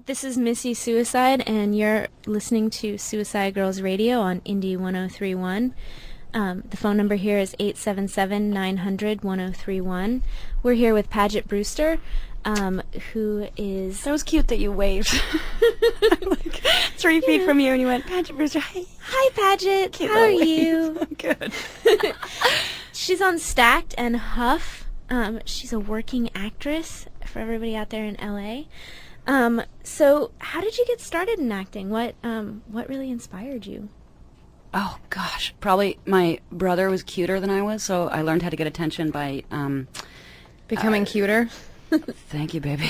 this is Missy Suicide, and you're listening to Suicide Girls Radio on Indie 103.1. The phone number here is 877-900-1031. We're here with Paget Brewster, who is... That was cute that you waved. Like 3 feet from you and you went, Paget Brewster, hi. Hi, Paget. Cute How are little you? wave. Good. She's on Stacked and Huff. She's a working actress for everybody out there in LA. So how did you get started in acting? What really inspired you? Oh, gosh. Probably my brother was cuter than I was, so I learned how to get attention by... Becoming cuter? Thank you, baby.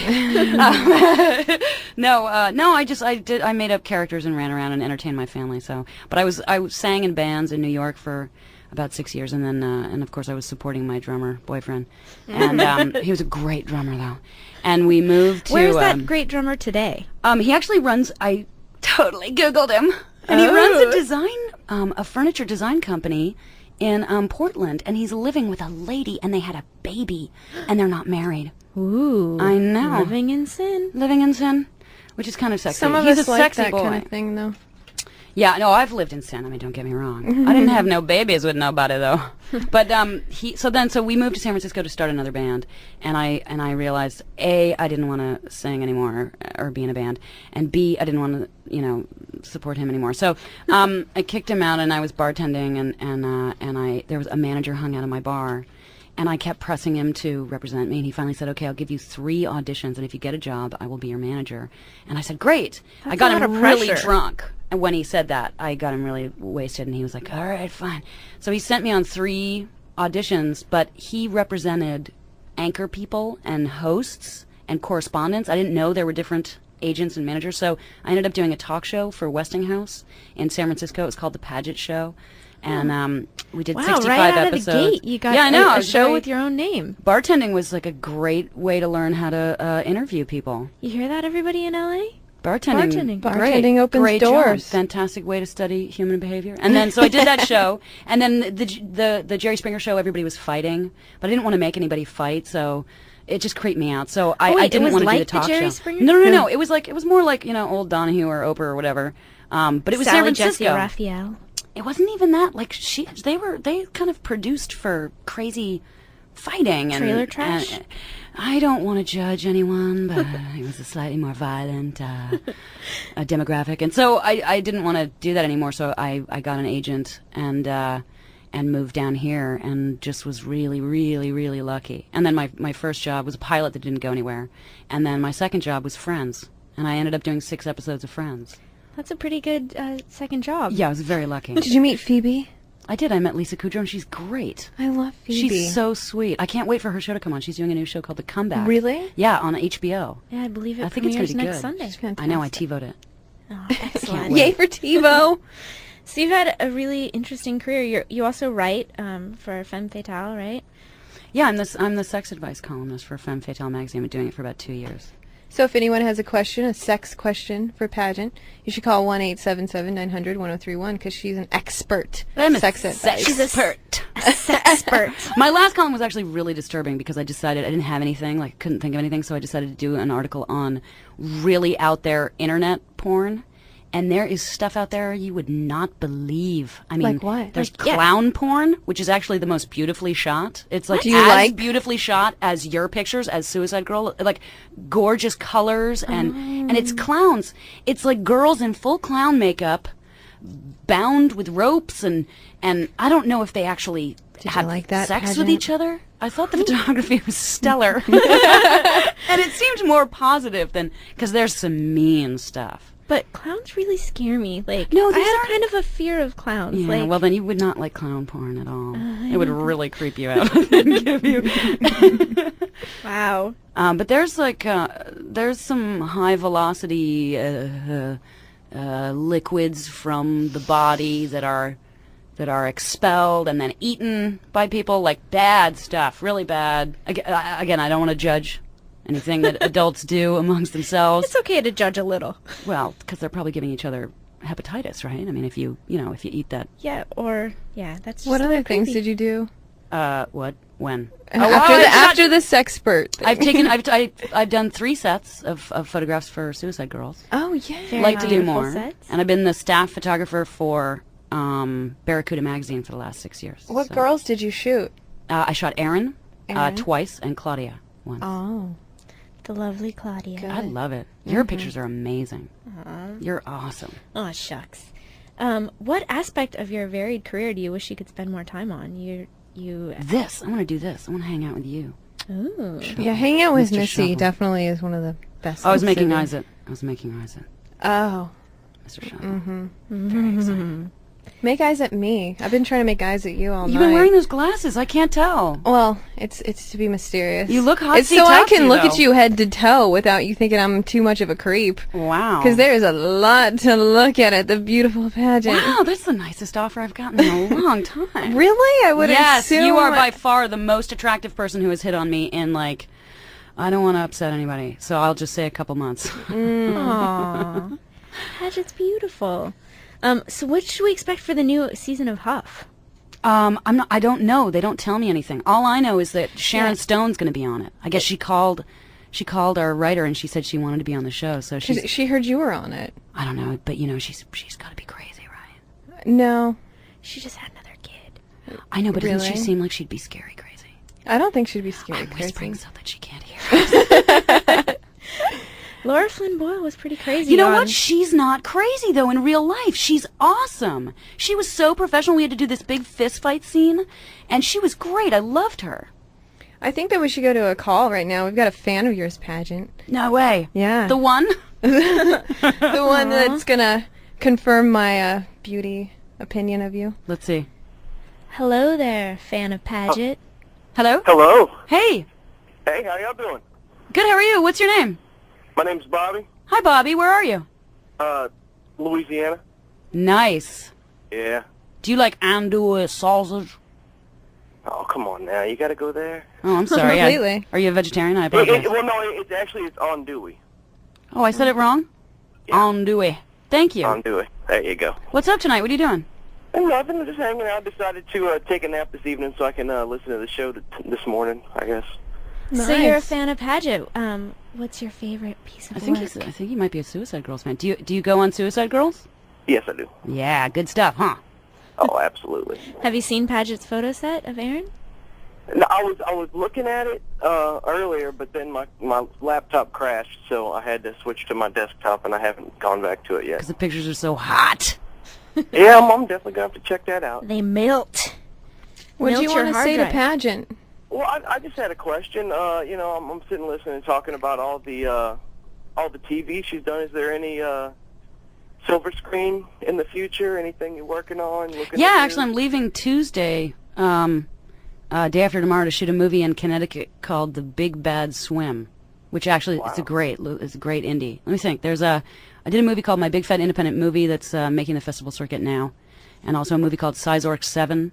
No, I made up characters and ran around and entertained my family. So, but I sang in bands in New York for about 6 years, and then and of course I was supporting my drummer boyfriend, and he was a great drummer though. And we moved to. Where's that great drummer today? He actually runs. I totally Googled him, and he runs a furniture design company in Portland, and he's living with a lady, and they had a baby, and they're not married. Ooh, I know. Living in sin. Living in sin, which is kind of sexy. Some of He's us a like sexy that boy. kind of thing, though. Yeah, no, I've lived in sin. I mean, don't get me wrong. I didn't have no babies with nobody though. But so we moved to San Francisco to start another band, and I realized I didn't want to sing anymore or be in a band, and B, I didn't want to support him anymore. So I kicked him out, and I was bartending, and there was a manager hung out of my bar. And I kept pressing him to represent me, and he finally said, "Okay, I'll give you 3 auditions, and if you get a job, I will be your manager." And I said, "Great." I got him really drunk, and when he said that, I got him really wasted, and he was like, "All right, fine." So he sent me on 3 auditions, but he represented anchor people and hosts and correspondents. I didn't know there were different agents and managers, so I ended up doing a talk show for Westinghouse in San Francisco. It was called The Paget Show. And we did 65 right out episodes. Of the gate, you got I know. a show with your own name. Bartending was like a great way to learn how to interview people. You hear that, everybody in LA? Bartending opens great doors. Job. Fantastic way to study human behavior. And then so I did that show, and then the Jerry Springer show. Everybody was fighting, but I didn't want to make anybody fight, so it just creeped me out. So I didn't want to do the talk Jerry show. Springer? No. It was more like old Donahue or Oprah or whatever. But it was Sally San Francisco. Jesse Raphael. It wasn't even that. Like they kind of produced for crazy fighting and trailer trash. And, I don't want to judge anyone, but it was a slightly more violent demographic, and so I didn't want to do that anymore. So I got an agent and moved down here, and just was really, really, really lucky. And then my first job was a pilot that didn't go anywhere, and then my second job was Friends. and I ended up doing 6 episodes of Friends. That's a pretty good second job. Yeah, I was very lucky. Did you meet Phoebe? I did. I met Lisa Kudrow, and she's great. I love Phoebe. She's so sweet. I can't wait for her show to come on. She's doing a new show called The Comeback. Really? Yeah, on HBO. Yeah, I believe it I think it's premieres gonna be next good. Sunday. It's fantastic. I know. I TiVoed it. Oh, excellent. Yay for TiVo! So you've had a really interesting career. You also write for Femme Fatale, right? Yeah, I'm the sex advice columnist for Femme Fatale magazine. I've been doing it for about 2 years. So if anyone has a question, a sex question for Pageant, you should call 1-877-900-1031 because she's an expert. I'm a sex advice. She's expert. a sexpert. My last column was actually really disturbing because I decided I didn't have anything, like couldn't think of anything, so I decided to do an article on really out there internet porn. And there is stuff out there you would not believe. I mean, Like what? there's Like, yeah. clown porn, which is actually the most beautifully shot. It's like Do you as like- beautifully shot as your pictures, as Suicide Girl, like gorgeous colors, and it's clowns. It's like girls in full clown makeup, bound with ropes, and I don't know if they actually Did had you like that, sex with Pageant? each other. I thought the photography was stellar, and it seemed more positive than because there's some mean stuff. But clowns really scare me. Like, No, I these have aren't- kind of a fear of clowns. Yeah, like, well then you would not like clown porn at all. It would really creep you out. Give you. wow. But there's like there's some high velocity liquids from the body that are expelled and then eaten by people, like bad stuff, really bad. Again, I don't want to judge anything that adults do amongst themselves. It's okay to judge a little. Well, because they're probably giving each other hepatitis, right? I mean, if you eat that. Yeah, that's just What a other little things creepy. did you do? What? When? After the sexpert thing. I've done 3 sets of photographs for Suicide Girls. Oh, yeah. Very Like to do beautiful more. sets. And I've been the staff photographer for Barracuda magazine for the last 6 years. What So, girls did you shoot? I shot Erin, Erin? twice, and Claudia once. Oh. The lovely Claudia. I love it. Your pictures are amazing. You're awesome. Oh, shucks. What aspect of your varied career do you wish you could spend more time on? You. This. I want to do this. I want to hang out with you. Ooh. Yeah, hanging out with Mr. Missy Shovel. definitely is one of the best. I was things to making do. eyes at Oh. Mr. Shovel. Very exciting. Make eyes at me. I've been trying to make eyes at you all You've night. been wearing those glasses. I can't tell. Well, it's to be mysterious. You look hot. It's so I can look though. at you head to toe without you thinking I'm too much of a creep. Wow. Because there is a lot to look at the beautiful pageant. Wow, that's the nicest offer I've gotten in a long time. Really? I would Yes, assume. you are by far the most attractive person who has hit on me in, like, I don't want to upset anybody, so I'll just say a couple months. Aww. Pageant's beautiful. So what should we expect for the new season of Huff? I don't know. They don't tell me anything. All I know is that Sharon Stone's going to be on it. I guess she called our writer and she said she wanted to be on the show, so She heard you were on it. I don't know, but she's got to be crazy, right? No. She just had another kid. I know, but doesn't she Really? seem like she'd be scary crazy? I don't think she'd be scary I'm crazy. whispering so that she can't hear us. Laura Flynn Boyle was pretty crazy. You know on- what? She's not crazy, though, in real life. She's awesome. She was so professional. We had to do this big fist fight scene, and she was great. I loved her. I think that we should go to a call right now. We've got a fan of yours, Pageant. No way. Yeah. The one? The one that's going to confirm my beauty opinion of you. Let's see. Hello there, fan of Paget. Hello? Hello. Hey. Hey, how y'all doing? Good, how are you? What's your name? My name's Bobby. Hi, Bobby. Where are you? Louisiana. Nice. Yeah. Do you like andouille sausage? Oh, come on now. You got to go there. Oh, I'm sorry. Completely. Are you a vegetarian? I apologize. Well, no, it's actually on Dewey. Oh, I said it wrong? Yeah. Andouille. Thank you. On Dewey. There you go. What's up tonight? What are you doing? And nothing. Just hanging out. Decided to take a nap this evening so I can listen to the show this morning, I guess. So you're a Nice. fan of Paget. What's your favorite piece of I think work? he might be a Suicide Girls fan. Do you go on Suicide Girls? Yes, I do. Yeah, good stuff, huh? Oh, absolutely. Have you seen Paget's photo set of Aaron? No, I was looking at it earlier, but then my laptop crashed, so I had to switch to my desktop, and I haven't gone back to it yet. Because the pictures are so hot. Yeah, I'm definitely going to have to check that out. They melt. What do Melt you your want to hard say to drive. Pageant? Well, I just had a question. I'm sitting listening and talking about all all the TV she's done. Is there any silver screen in the future? Anything you're working on? Yeah, actually, I'm leaving Tuesday, day after tomorrow, to shoot a movie in Connecticut called The Big Bad Swim, which actually it's a great indie. Let me think. I did a movie called My Big Fat Independent Movie that's making the festival circuit now, and also a movie called Sizork 7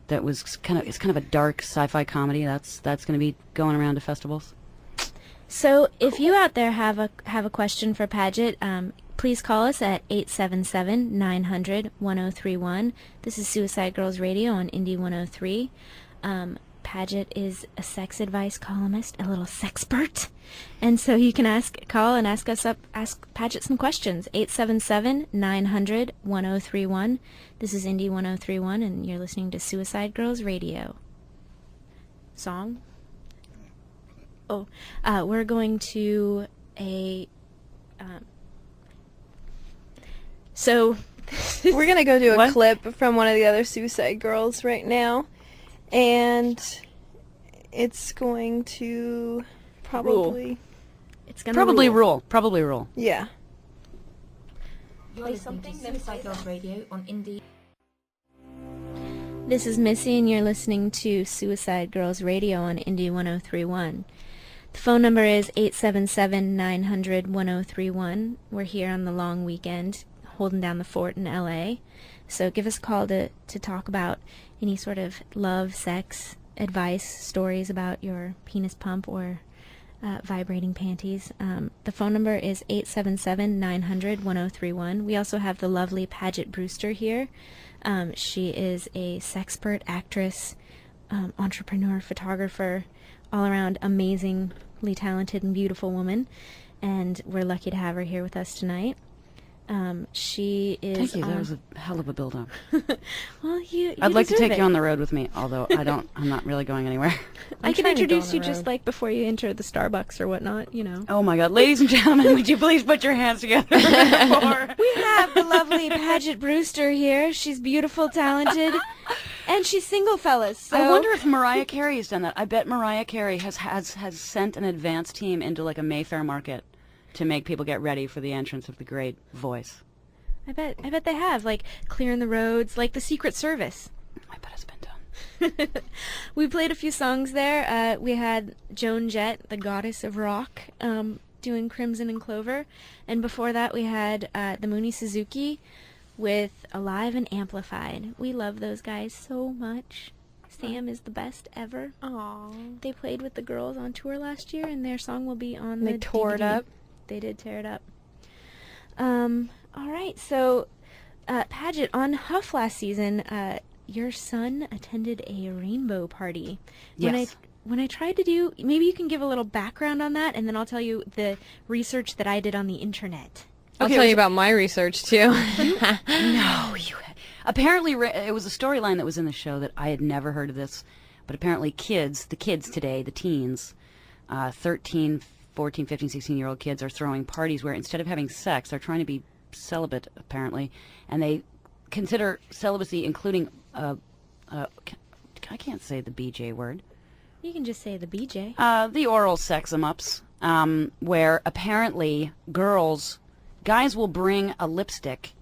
that was kind of a dark sci-fi comedy that's going to be going around to festivals. So if you out there have a question for Paget, please call us at 877-900-1031. This is Suicide Girls Radio on Indie 103. Paget is a sex advice columnist, a little sexpert, and so you can call and ask Paget some questions. 877-900-1031. This is Indie 1031, and you're listening to Suicide Girls Radio. Song? Oh, we're going to a. So we're gonna go do a clip from one of the other Suicide Girls right now, and it's going to probably rule. Probably rule. Yeah. You're listening to Suicide Girls Radio on Indie. This is Missy, and you're listening to Suicide Girls Radio on Indie 1031. The phone number is 877-900-1031. We're here on the long weekend, holding down the fort in L.A. So give us a call to talk about any sort of love, sex, advice, stories about your penis pump or vibrating panties. The phone number is 877-900-1031. We also have the lovely Paget Brewster here. She is a sexpert, actress, entrepreneur, photographer, all-around amazingly talented and beautiful woman, and we're lucky to have her here with us tonight. She is... Thank you. That was a hell of a build-up. Well, you I'd like to take it. you on the road with me, although I'm not really going anywhere. I can introduce you just like before you enter the Starbucks or whatnot, you know. Oh my God. Ladies and gentlemen, would you please put your hands together? We have the lovely Paget Brewster here. She's beautiful, talented, and she's single, fellas. So. I wonder if Mariah Carey has done that. I bet Mariah Carey has sent an advance team into like a Mayfair market to make people get ready for the entrance of the great voice. I bet they have, like clearing the roads, like the Secret Service. I bet it's been done. We played a few songs there. We had Joan Jett, the goddess of rock, doing Crimson and Clover, and before that we had the Mooney Suzuki with Alive and Amplified. We love those guys so much. Sam is the best ever. Aww. They played with the girls on tour last year, and their song will be on the They tore it DVD. up. They did tear it up. All right, so Paget, on Huff last season, your son attended a rainbow party. Yes. When I tried to do, maybe you can give a little background on that, and then I'll tell you the research that I did on the internet. I'll tell you about my research too. No, apparently it was a storyline that was in the show that I had never heard of this, but apparently the kids today, the teens, 13, 14, 15, 16-year-old kids are throwing parties where instead of having sex, they're trying to be celibate, apparently, and they consider celibacy including, I can't say the BJ word. You can just say the BJ. The oral sex-em-ups, where apparently guys will bring a lipstick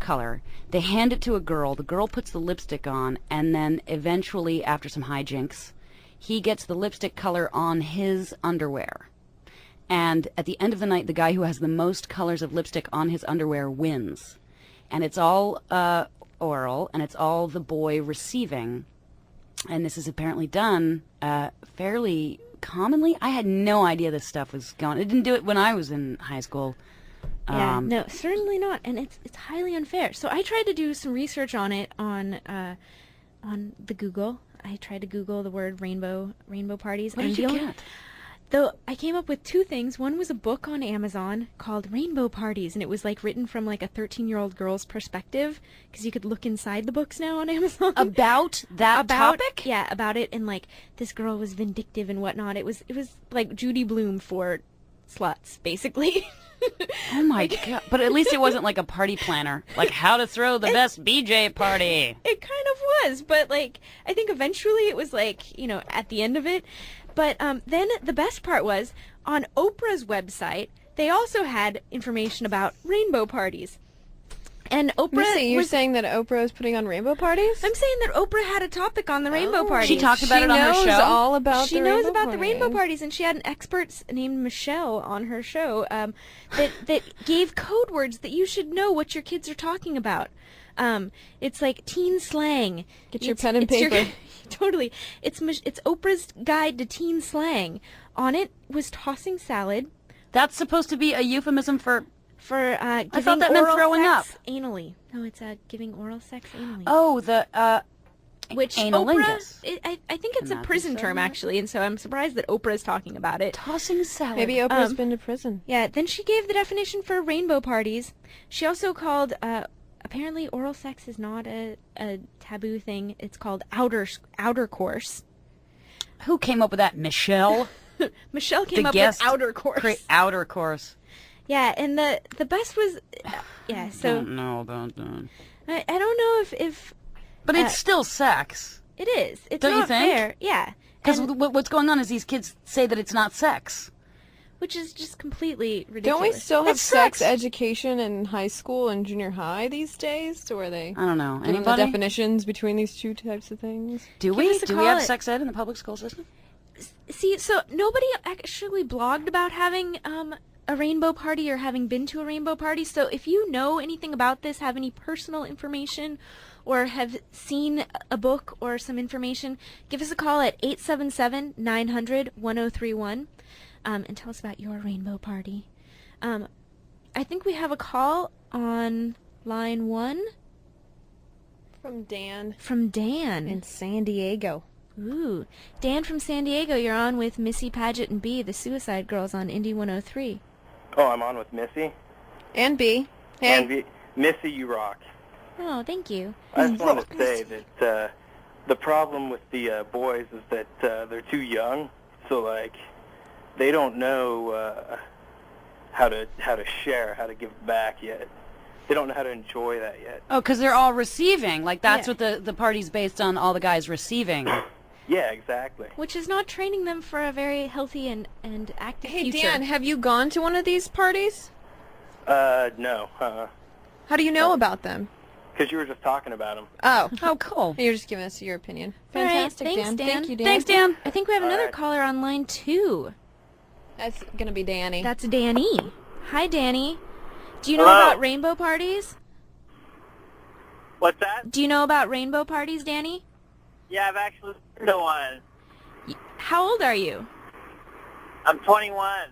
color. They hand it to a girl. The girl puts the lipstick on, and then eventually, after some hijinks, he gets the lipstick color on his underwear. And at the end of the night, the guy who has the most colors of lipstick on his underwear wins. And it's all oral, and it's all the boy receiving. And this is apparently done fairly commonly. I had no idea this stuff was going. I didn't do it when I was in high school. Yeah, no, certainly not, and it's highly unfair. So I tried to do some research on it on the Google. I tried to Google the word rainbow parties. What did you get? Though I came up with two things. One was a book on Amazon called Rainbow Parties, and it was like written from like a 13-year-old girl's perspective, because you could look inside the books now on Amazon. About that topic? Yeah, about it, and like this girl was vindictive and whatnot. It was like Judy Blume for sluts, basically. Oh my God. But at least it wasn't like a party planner, like how to throw the best BJ party. It kind of was, but like I think eventually it was like, at the end of it. But then the best part was on Oprah's website, they also had information about rainbow parties. And Oprah Missy, you're saying that Oprah is putting on rainbow parties? I'm saying that Oprah had a topic on the rainbow parties. She talked about it on her show? She knows all about She the knows rainbow about the parties. rainbow parties, and she had an expert named Michelle on her show that gave code words that you should know what your kids are talking about. It's like teen slang. Get your pen and paper. Totally. It's Oprah's guide to teen slang. On it was tossing salad. That's supposed to be a euphemism for giving I thought that meant oral throwing sex up. Anally. No, it's giving oral sex anally. Oh, the Which analingus. I think it's a Not prison the term, same. actually, and so I'm surprised that Oprah is talking about it. Tossing salad. Maybe Oprah's been to prison. Yeah, then she gave the definition for rainbow parties. She also called, apparently oral sex is not a taboo thing. It's called outer course. Who came up with that? Michelle? Michelle came The up guest with outer course. Outer course. Yeah, and the best was, yeah, so Don't know about that. I don't know if But it's still sex. it is. It's Don't you not think? fair. Yeah. Because And- what's going on is these kids say that it's not sex. which is just completely ridiculous. Don't we still have It's sex sex. education in high school and junior high these days? So are they I don't know. giving the Anybody? definitions between these two types of things? Do Give we? us a Do we call have at- sex ed in the public school system? See, so nobody actually blogged about having a rainbow party or having been to a rainbow party. So if you know anything about this, have any personal information, or have seen a book or some information, give us a call at 877-900-1031 and tell us about your rainbow party. I think we have a call on line 1 From Dan from Dan. in San Diego. Ooh. Dan from San Diego, you're on with Missy, Paget, and B, the Suicide Girls on Indy 103. Oh, I'm on with Missy. And B. Hey. And Missy, you rock. Oh, thank you. I just wanted to say that the problem with the boys is that they're too young, so like they don't know how to share, how to give back yet. They don't know how to enjoy that yet. Oh, because they're all receiving. Like, that's Yeah. what the party's based on, all the guys receiving. Yeah, exactly. Which is not training them for a very healthy and active Hey, future. Dan, have you gone to one of these parties? No, How do you know about them? because you were just talking about them. Oh. Oh, cool. You're just giving us your opinion. All right, Fantastic, thanks, Dan. Dan. Thank you, Dan. Thanks, Dan. I think we have another Alright. caller on line 2. That's going to be Danny. That's Danny. Hi, Danny. Do you know Hello. about rainbow parties? What's that? Do you know about rainbow parties, Danny? Yeah, I've actually been to one. How old are you? I'm 21.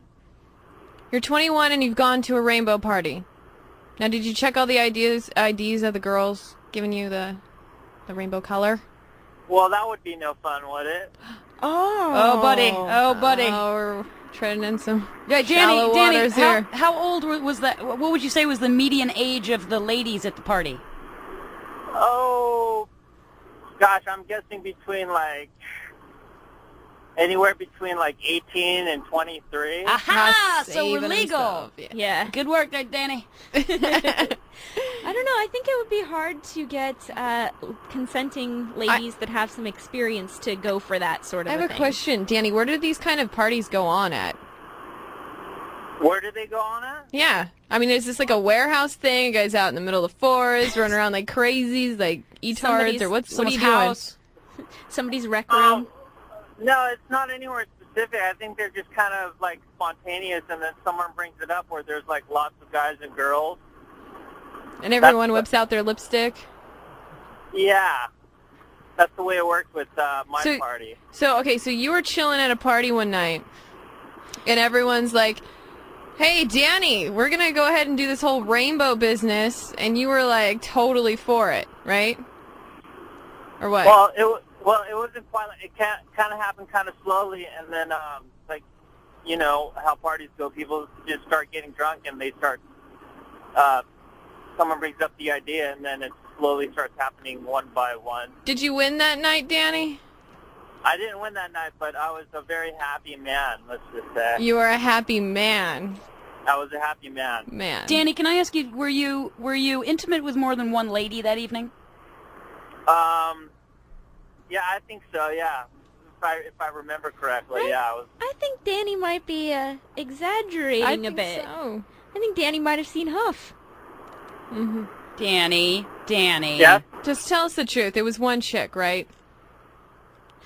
You're 21 and you've gone to a rainbow party. Now, did you check all the IDs of the girls giving you the rainbow color? Well, that would be no fun, would it? Oh, buddy. Oh, buddy. Oh, we're treading in some Yeah, shallow Danny, waters here. how old was that? What would you say was the median age of the ladies at the party? Oh, gosh, I'm guessing between anywhere between 18 and 23. Aha! So we're saving legal. himself, yeah. Yeah. Good work there, Danny. I don't know. I think it would be hard to get consenting ladies that have some experience to go for that sort of I have a thing. question, Danny. Where do these kind of parties go on at? Where did they go on at? Yeah. I mean, is this like a warehouse thing? You guys out in the middle of the forest, running around like crazies, like etards, or what are Someone's you doing? house. Somebody's rec room. No, it's not anywhere specific. I think they're just kind of spontaneous, and then someone brings it up where there's lots of guys and girls. And everyone whips out their lipstick. Yeah, that's the way it worked with my party. So, okay, so you were chilling at a party one night, and everyone's like, hey, Danny, we're going to go ahead and do this whole rainbow business, and you were, totally for it, right? Or what? Well, it wasn't quite. It kind of happened kind of slowly, and then you know how parties go. People just start getting drunk, and they start. Someone brings up the idea, and then it slowly starts happening one by one. Did you win that night, Danny? I didn't win that night, but I was a very happy man. Let's just say You were a happy man. I was a happy man. Man. Danny, can I ask you, were you intimate with more than one lady that evening? Yeah, I think so. Yeah, I remember correctly. Yeah, I was. I think Danny might be exaggerating a bit. So. I think Danny might have seen Huff. Mm-hmm. Danny. Yeah. Just tell us the truth. It was one chick, right?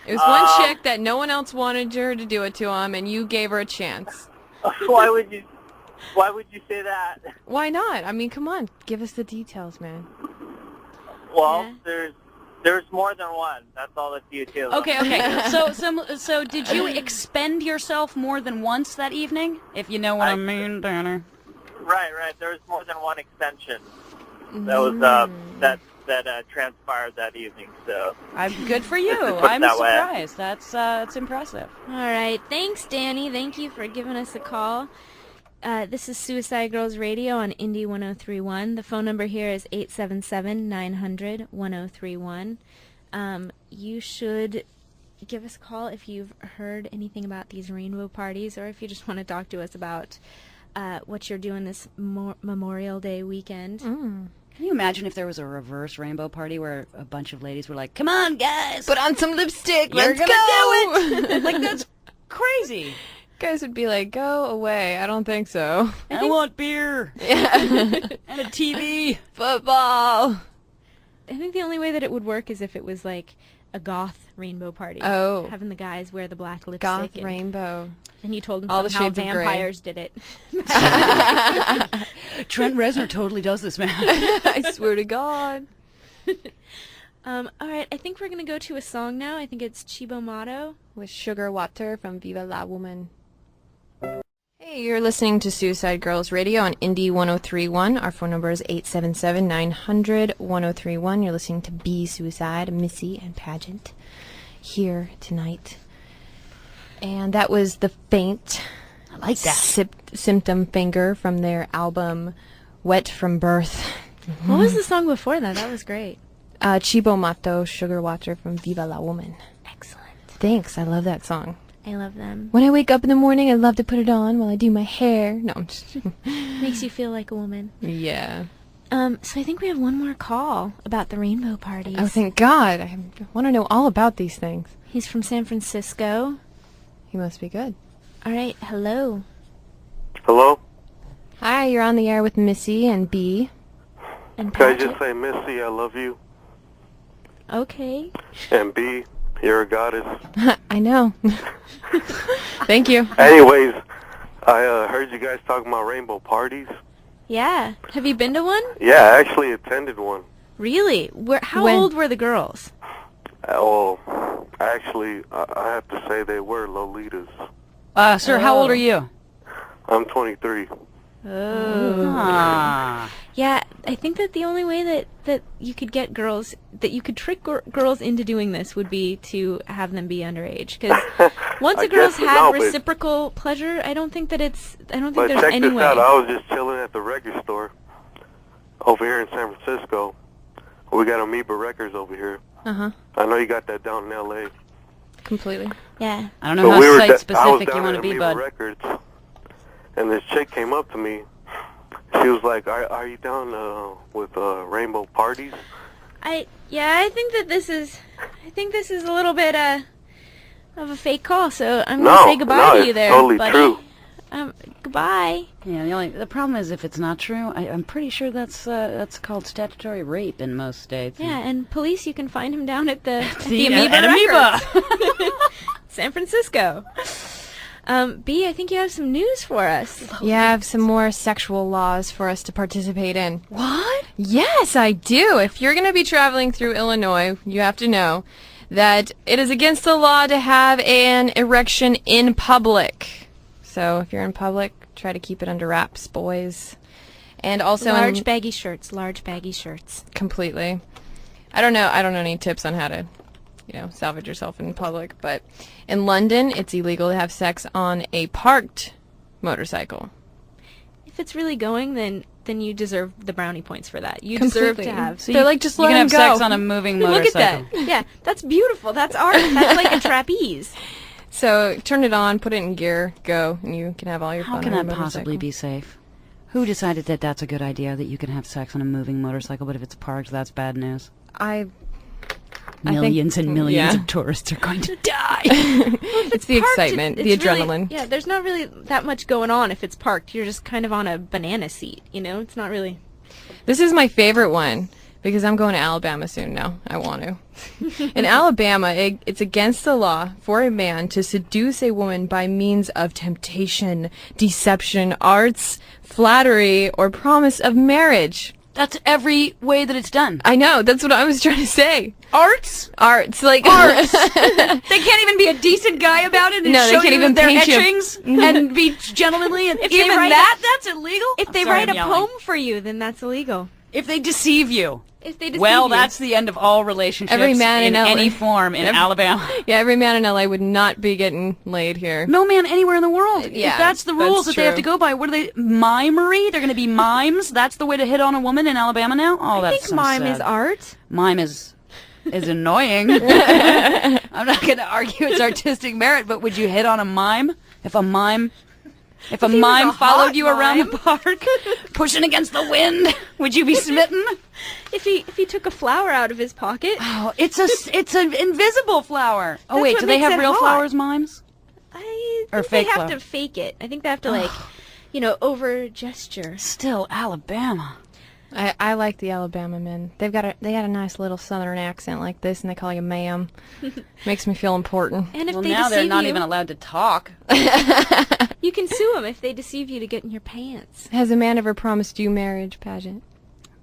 It was one chick that no one else wanted her to do it to him, and you gave her a chance. Why would you say that? Why not? I mean, come on. Give us the details, man. Well, there's more than one. That's all the details. Okay. So did you expend yourself more than once that evening? If you know what I mean, Danny. Right. There was more than one extension. That was that transpired that evening. So Good for you. I'm surprised. That's impressive. All right. Thanks, Danny. Thank you for giving us a call. This is Suicide Girls Radio on Indie 1031. The phone number here is 877-900-1031. You should give us a call if you've heard anything about these rainbow parties, or if you just want to talk to us about what you're doing this Memorial Day weekend. Can you imagine if there was a reverse rainbow party where a bunch of ladies were like, "Come on, guys, Put on some lipstick. you're Let's gonna go. do it!" Like, that's crazy. Guys would be like, go away. I don't think so. I want beer. Yeah. And a TV. Football. I think the only way that it would work is if it was like a goth rainbow party. Oh. Having the guys wear the black lipstick. Goth and, rainbow. And you told them All the how shades of gray. vampires did it. Trent Reznor totally does this, man. I swear to God. All right, I think we're going to go to a song now. I think it's Chibo Mato. With Sugar Water from Viva La Woman. Hey, you're listening to Suicide Girls Radio on Indie 1031. Our phone number is 877-900-1031. You're listening to B Suicide, Missy, and Paget here tonight. And that was The Faint. I like that. Symptom Finger from their album Wet from Birth. What was the song before that? That was great. Chibo Mato, Sugar Water from Viva La Woman. Excellent. Thanks, I love that song. I love them. When I wake up in the morning, I love to put it on while I do my hair. No, I'm just... Makes you feel like a woman. Yeah. So I think we have one more call about the rainbow parties. Oh, thank God. I want to know all about these things. He's from San Francisco. He must be good. All right, hello. Hello? Hi, you're on the air with Missy and B. And Can I Paget. just say, Missy, I love you? Okay. And B, you're a goddess. I know. Thank you. Anyways, I heard you guys talking about rainbow parties. Yeah. Have you been to one? Yeah, I actually attended one. Really? How old were the girls? Oh, actually, I have to say they were Lolitas. Sir, how old are you? I'm 23. Ah. Yeah, I think that the only way that you could get girls, that you could trick girls into doing this would be to have them be underage. Because once the girls have reciprocal pleasure, I don't think there's any way. But check this out, I was just chilling at the record store over here in San Francisco. We got Amoeba Records over here. Uh-huh. I know you got that down in L.A. Completely. Yeah. I don't know how site-specific you want to be, Amoeba bud. Records, and this chick came up to me. She was like, are you down with rainbow parties? I think that this is a little bit of a fake call, so I'm going to say goodbye to you there, totally buddy. true. Goodbye. Yeah, the problem is if it's not true, I'm pretty sure that's called statutory rape in most states. Yeah, and police, you can find him down at the Amoeba Amoeba Records. San Francisco. B, I think you have some news for us. Yeah, I have some more sexual laws for us to participate in. What? Yes, I do. If you're going to be traveling through Illinois, you have to know that it is against the law to have an erection in public. So if you're in public, try to keep it under wraps, boys. And also large baggy shirts. Completely. I don't know any tips on how to, salvage yourself in public, but in London, it's illegal to have sex on a parked motorcycle. If it's really going, then you deserve the brownie points for that. You Completely. deserve to have. So they're like, just let you him can go. have sex on a moving motorcycle. Look at that. Yeah, that's beautiful. That's art. That's like a trapeze. So turn it on, put it in gear, go, and you can have all your fun. How can on a that possibly motorcycle. be safe? Who decided that that's a good idea, that you can have sex on a moving motorcycle, but if it's parked, that's bad news? I Millions and millions of tourists are going to die. It's the excitement, the adrenaline. Really, there's not really that much going on if it's parked. You're just kind of on a banana seat, It's not really... This is my favorite one because I'm going to Alabama soon now. I want to. In Alabama, it's against the law for a man to seduce a woman by means of temptation, deception, arts, flattery, or promise of marriage. That's every way that it's done. I know. That's what I was trying to say. Arts? Arts. Like arts. They can't even be a decent guy about it and no, show they can't you even their paint etchings and be gentlemanly. And even that's illegal? If they write a poem for you, then that's illegal. If they deceive you. If they deceive you. That's the end of all relationships every man in LA. any form in Alabama. Yeah, every man in LA would not be getting laid here. No man anywhere in the world. Yeah, if that's the rules that they have to go by, what are they? Mimery? They're going to be mimes? That's the way to hit on a woman in Alabama now? Oh, I that's think mime sad. is art. Mime is annoying. I'm not going to argue its artistic merit, but would you hit on a mime? If a mime followed you around the park, pushing against the wind, would you be smitten? If he took a flower out of his pocket. Oh, it's an invisible flower. Oh wait, do they have real flowers, mimes? I or think fake they have to fake it. I think they have to over gesture. Still Alabama. I like the Alabama men. They got a nice little southern accent like this, and they call you ma'am. Makes me feel important. And if well, they now they're deceive not you, even allowed to talk. You can sue them if they deceive you to get in your pants. Has a man ever promised you marriage, Paget?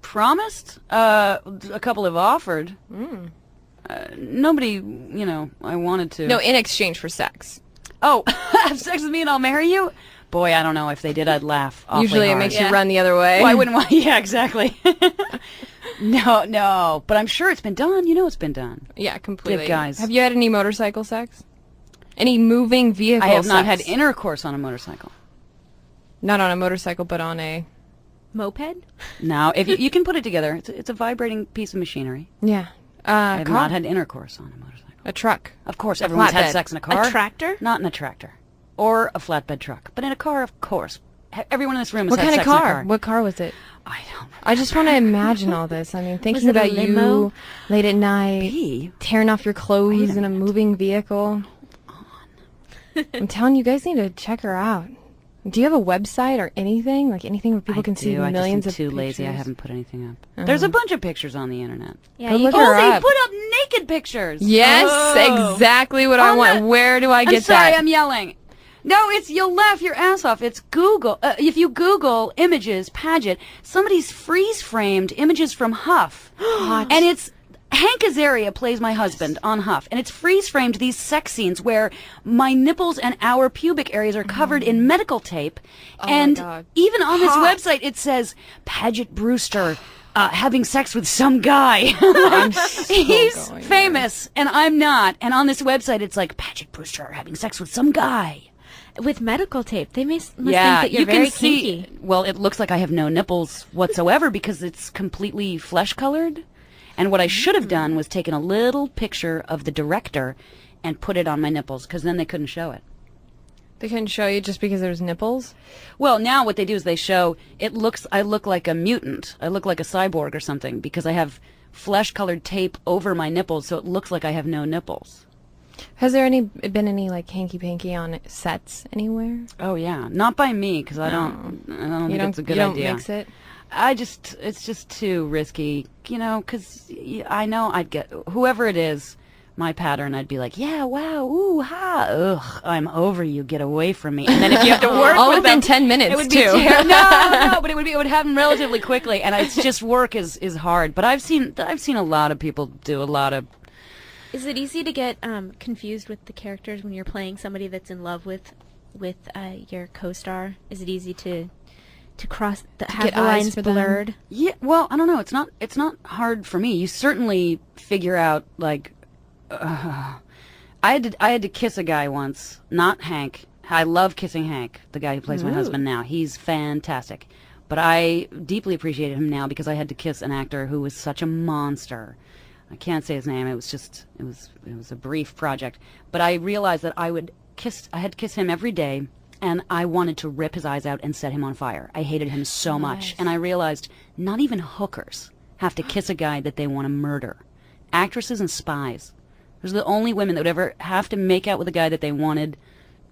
Promised? A couple have offered. Nobody, I wanted to. No, in exchange for sex. Oh, have sex with me and I'll marry you? Boy, I don't know. If they did, I'd laugh awfully Usually hard. it makes you run the other way. Why wouldn't I? Yeah, exactly. No. But I'm sure it's been done. It's been done. Yeah, completely. Good guys. Have you had any motorcycle sex? Any moving vehicle I have not sex? had intercourse on a motorcycle. Not on a motorcycle, but on a... moped? No, if you can put it together. It's a vibrating piece of machinery. Yeah. I have not had intercourse on a motorcycle. A truck. Of course, everyone's had sex in a car. A tractor? Not in a tractor. Or a flatbed truck. But in a car, of course. Everyone in this room has had What kind sex of in a car? car. What car was it? I don't know. I just want to imagine all this. I mean, thinking it a about limo? you late at night, tearing off your clothes in a moving vehicle. I'm telling you, guys need to check her out. Do you have a website or anything? Like anything where people can see millions of I'm too pictures? lazy. I haven't put anything up. There's a bunch of pictures on the internet. Yeah, Go you look can- her They up. put up naked pictures. Yes, Oh. exactly what I On want. the- Where do I get I'm sorry, that? I'm yelling. No, you'll laugh your ass off. It's Google. If you Google images, Paget, somebody's freeze-framed images from Huff. And it's Hank Azaria plays my husband on Huff, and it's freeze-framed these sex scenes where my nipples and our pubic areas are covered in medical tape. And God. even on this website, it says Paget Brewster having sex with some guy. I'm so He's going famous, and I'm not. And on this website, it's like Paget Brewster having sex with some guy. With medical tape. They must think Yeah, that you're you very can see. kinky. Well, it looks like I have no nipples whatsoever because it's completely flesh-colored. And what I should have done was taken a little picture of the director and put it on my nipples, because then they couldn't show it. They couldn't show you just because there's nipples? Well, now what they do is they show I look like a mutant. I look like a cyborg or something because I have flesh-colored tape over my nipples, so it looks like I have no nipples. Has there been any like hanky-panky on sets anywhere? Oh yeah, not by me because I don't think it's a good you don't idea. mix it? It's just too risky, because I know I'd get, whoever it is, my pattern, I'd be like, yeah, wow, ooh, ha, ugh, I'm over you, get away from me. And then if you have to work All with within them, 10 minutes, it would be too. no, but it would happen relatively quickly, and it's just work is hard. But I've seen a lot of people do a lot of. Is it easy to get confused with the characters when you're playing somebody that's in love with your co-star? Is it easy to cross have Get the eyes lines for them? blurred? Yeah, well, I don't know. It's not hard for me. You certainly figure out like. I had to kiss a guy once, not Hank. I love kissing Hank, the guy who plays my husband now. He's fantastic. But I deeply appreciated him now because I had to kiss an actor who was such a monster. I can't say his name. It was a brief project. But I realized that I had to kiss him every day, and I wanted to rip his eyes out and set him on fire. I hated him so much. And I realized not even hookers have to kiss a guy that they want to murder. actresses and spies. Those are the only women that would ever have to make out with a guy that they wanted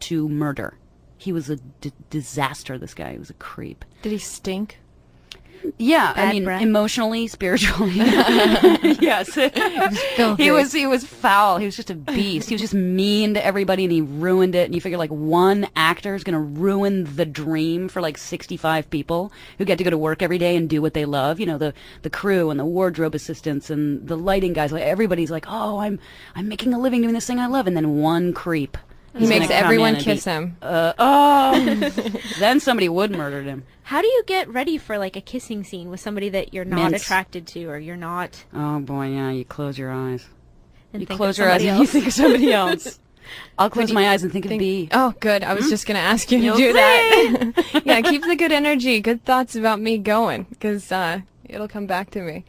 to murder. He was a disaster, this guy. He was a creep. Did he stink? Yeah, Bad I mean, breath? emotionally, spiritually. Yes. Filthy. He was foul. He was just a beast. He was just mean to everybody, and he ruined it. And you figure, like, one actor is going to ruin the dream for, like, 65 people who get to go to work every day and do what they love. You know, the crew and the wardrobe assistants and the lighting guys. Like, everybody's like, oh, I'm making a living doing this thing I love. And then one creep. He makes everyone kiss him. Then somebody would murder him. How do you get ready for like a kissing scene with somebody that you're not Mints. attracted to, or you're not? Oh boy, yeah. You close your eyes. And You think close of your eyes somebody and you else? think of somebody else. I'll close my eyes and think of B. Oh, good. I was just going to ask you to You'll do that. Yeah, keep the good energy, good thoughts about me going, because it'll come back to me.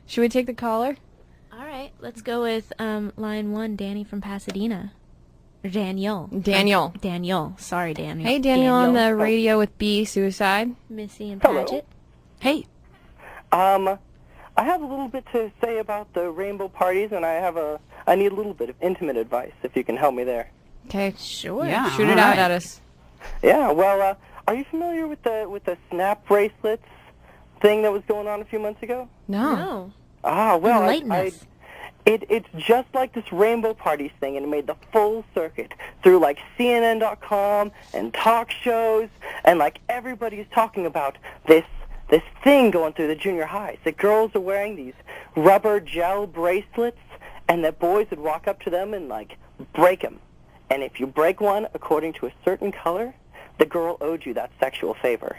Should we take the caller? All right, let's go with line 1, Danny from Pasadena. Or Daniel. Daniel. Daniel. Sorry, Daniel. Hey, Daniel on the radio with B, Suicide. Missy and Hello. Paget. Hey. I have a little bit to say about the rainbow parties, and I need a little bit of intimate advice, if you can help me there. Okay. Sure. Yeah. Shoot it out at us. Yeah, well, are you familiar with the snap bracelets thing that was going on a few months ago? No. No. Ah, well, Enlighten us. It's just like this rainbow parties thing, and it made the full circuit through like CNN.com and talk shows, and like everybody's talking about this thing going through the junior highs. The girls are wearing these rubber gel bracelets, and the boys would walk up to them and like break them. And if you break one according to a certain color, the girl owed you that sexual favor.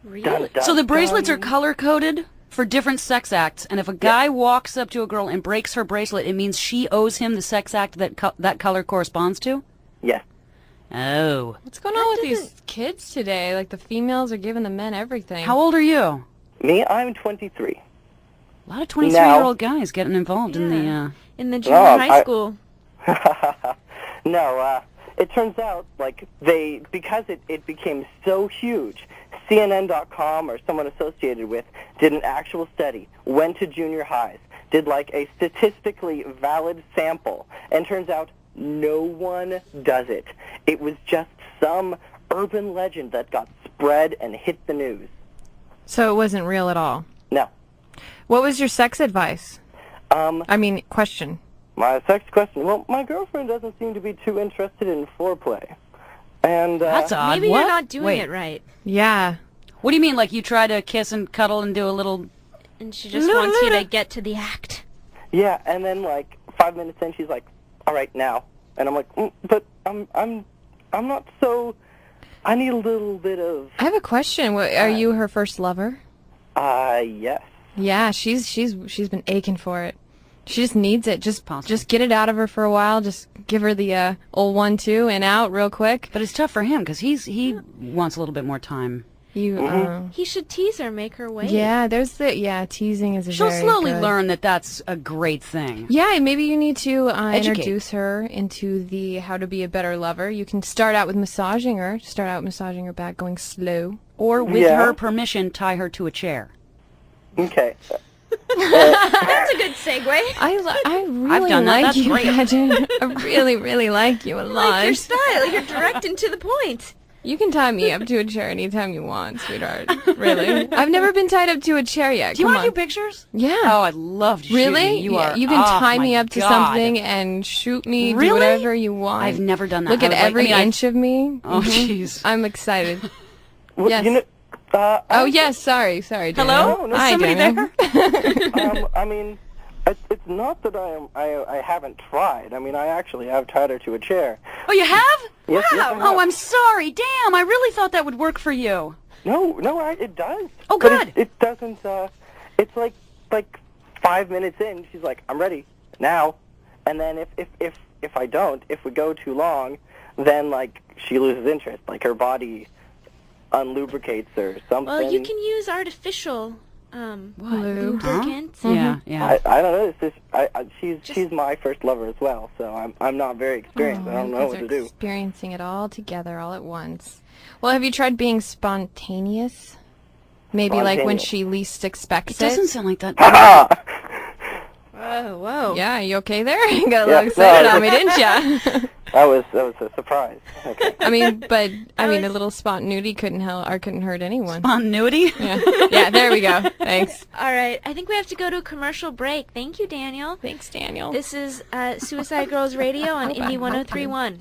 Really? Dun, dun, So the bracelets are dun. color-coded for different sex acts, and if a guy walks up to a girl and breaks her bracelet, it means she owes him the sex act that that color corresponds to? Yes. Oh. What's going on with these kids today? Like, the females are giving the men everything. How old are you? Me, I'm 23. A lot of 23-year-old guys getting involved in the... In the junior high school. No, it turns out, like, because it became so huge, CNN.com or someone associated with did an actual study, went to junior highs, did like a statistically valid sample, and turns out no one does it. It was just some urban legend that got spread and hit the news. So it wasn't real at all? No. What was your sex advice? Question. My sex question, well, my girlfriend doesn't seem to be too interested in foreplay. And, That's odd. Maybe What? you're not doing Wait. it right. Yeah. What do you mean, like you try to kiss and cuddle and do a little... And she just wants you to get to the act. yeah, and then like 5 minutes in, she's like, "All right, now," and I'm like, "But I'm not so. I need a little bit of." I have a question. Are you her first lover? Yes. Yeah, she's been aching for it. She just needs it. Just get it out of her for a while. Just give her the old 1-2 and out real quick. But it's tough for him because he wants a little bit more time. He should tease her, make her wait. Yeah, teasing is a She'll very slowly good. learn that that's a great thing. Yeah, maybe you need to Educate. introduce her into the how to be a better lover. You can start out with massaging her. Start out massaging her back, going slow. Or with Yeah. her permission, tie her to a chair. Okay. That's a good segue. I really I've done that. like That's you, great. Paget. I really, really like you a lot. Like your style. You're direct and to the point. You can tie me up to a chair anytime you want, sweetheart. Really? I've never been tied up to a chair yet. Do you Come want to on. do pictures? Yeah. Oh, I'd love to shoot Really? you. You can tie me up to something and shoot me, Really? do whatever you want. I've never done that. Look I at would like- every I mean, I- inch of me. Oh, Mhm. jeez. I'm excited. Well, Yes. You know, Oh, yes, sorry, Daniel. Hello? No, Is Hi, somebody Daniel. there? I mean, it's not that I haven't tried. I mean, I actually have tied her to a chair. Oh, you have? Yes, yes, I have. Oh, I'm sorry. Damn, I really thought that would work for you. No, it does. Oh, But good. it doesn't. It's like 5 minutes in, she's like, "I'm ready now," and then if I don't, if we go too long, then like she loses interest, like her body unlubricates or something. Well, you can use artificial lubricants. Yeah, yeah. I don't know. It's just, she's my first lover as well, so I'm not very experienced. I don't know what to do. Experiencing it all together, all at once. Well, have you tried being spontaneous? Maybe like when Spontaneous. she least expects It it. doesn't sound like that. Whoa, whoa. Yeah, you okay there? You got a little excited on me, didn't ya? That was a surprise. Okay. I mean, a little spontaneity couldn't hurt anyone. Spontaneity? Yeah, there we go. Thanks. All right, I think we have to go to a commercial break. Thank you, Daniel. Thanks, Daniel. This is Suicide Girls Radio on Indie 103.1.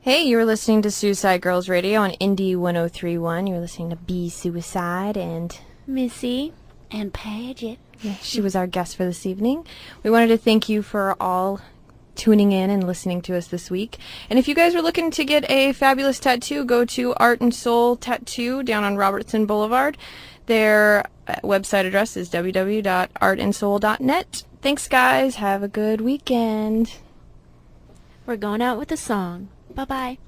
Hey, you were listening to Suicide Girls Radio on Indie 103.1. You were listening to Be Suicide and Missy. And Paget. Yeah, she was our guest for this evening. We wanted to thank you for all tuning in and listening to us this week. And if you guys are looking to get a fabulous tattoo, go to Art and Soul Tattoo down on Robertson Boulevard. Their website address is www.artandsoul.net. Thanks, guys. Have a good weekend. We're going out with a song. Bye-bye.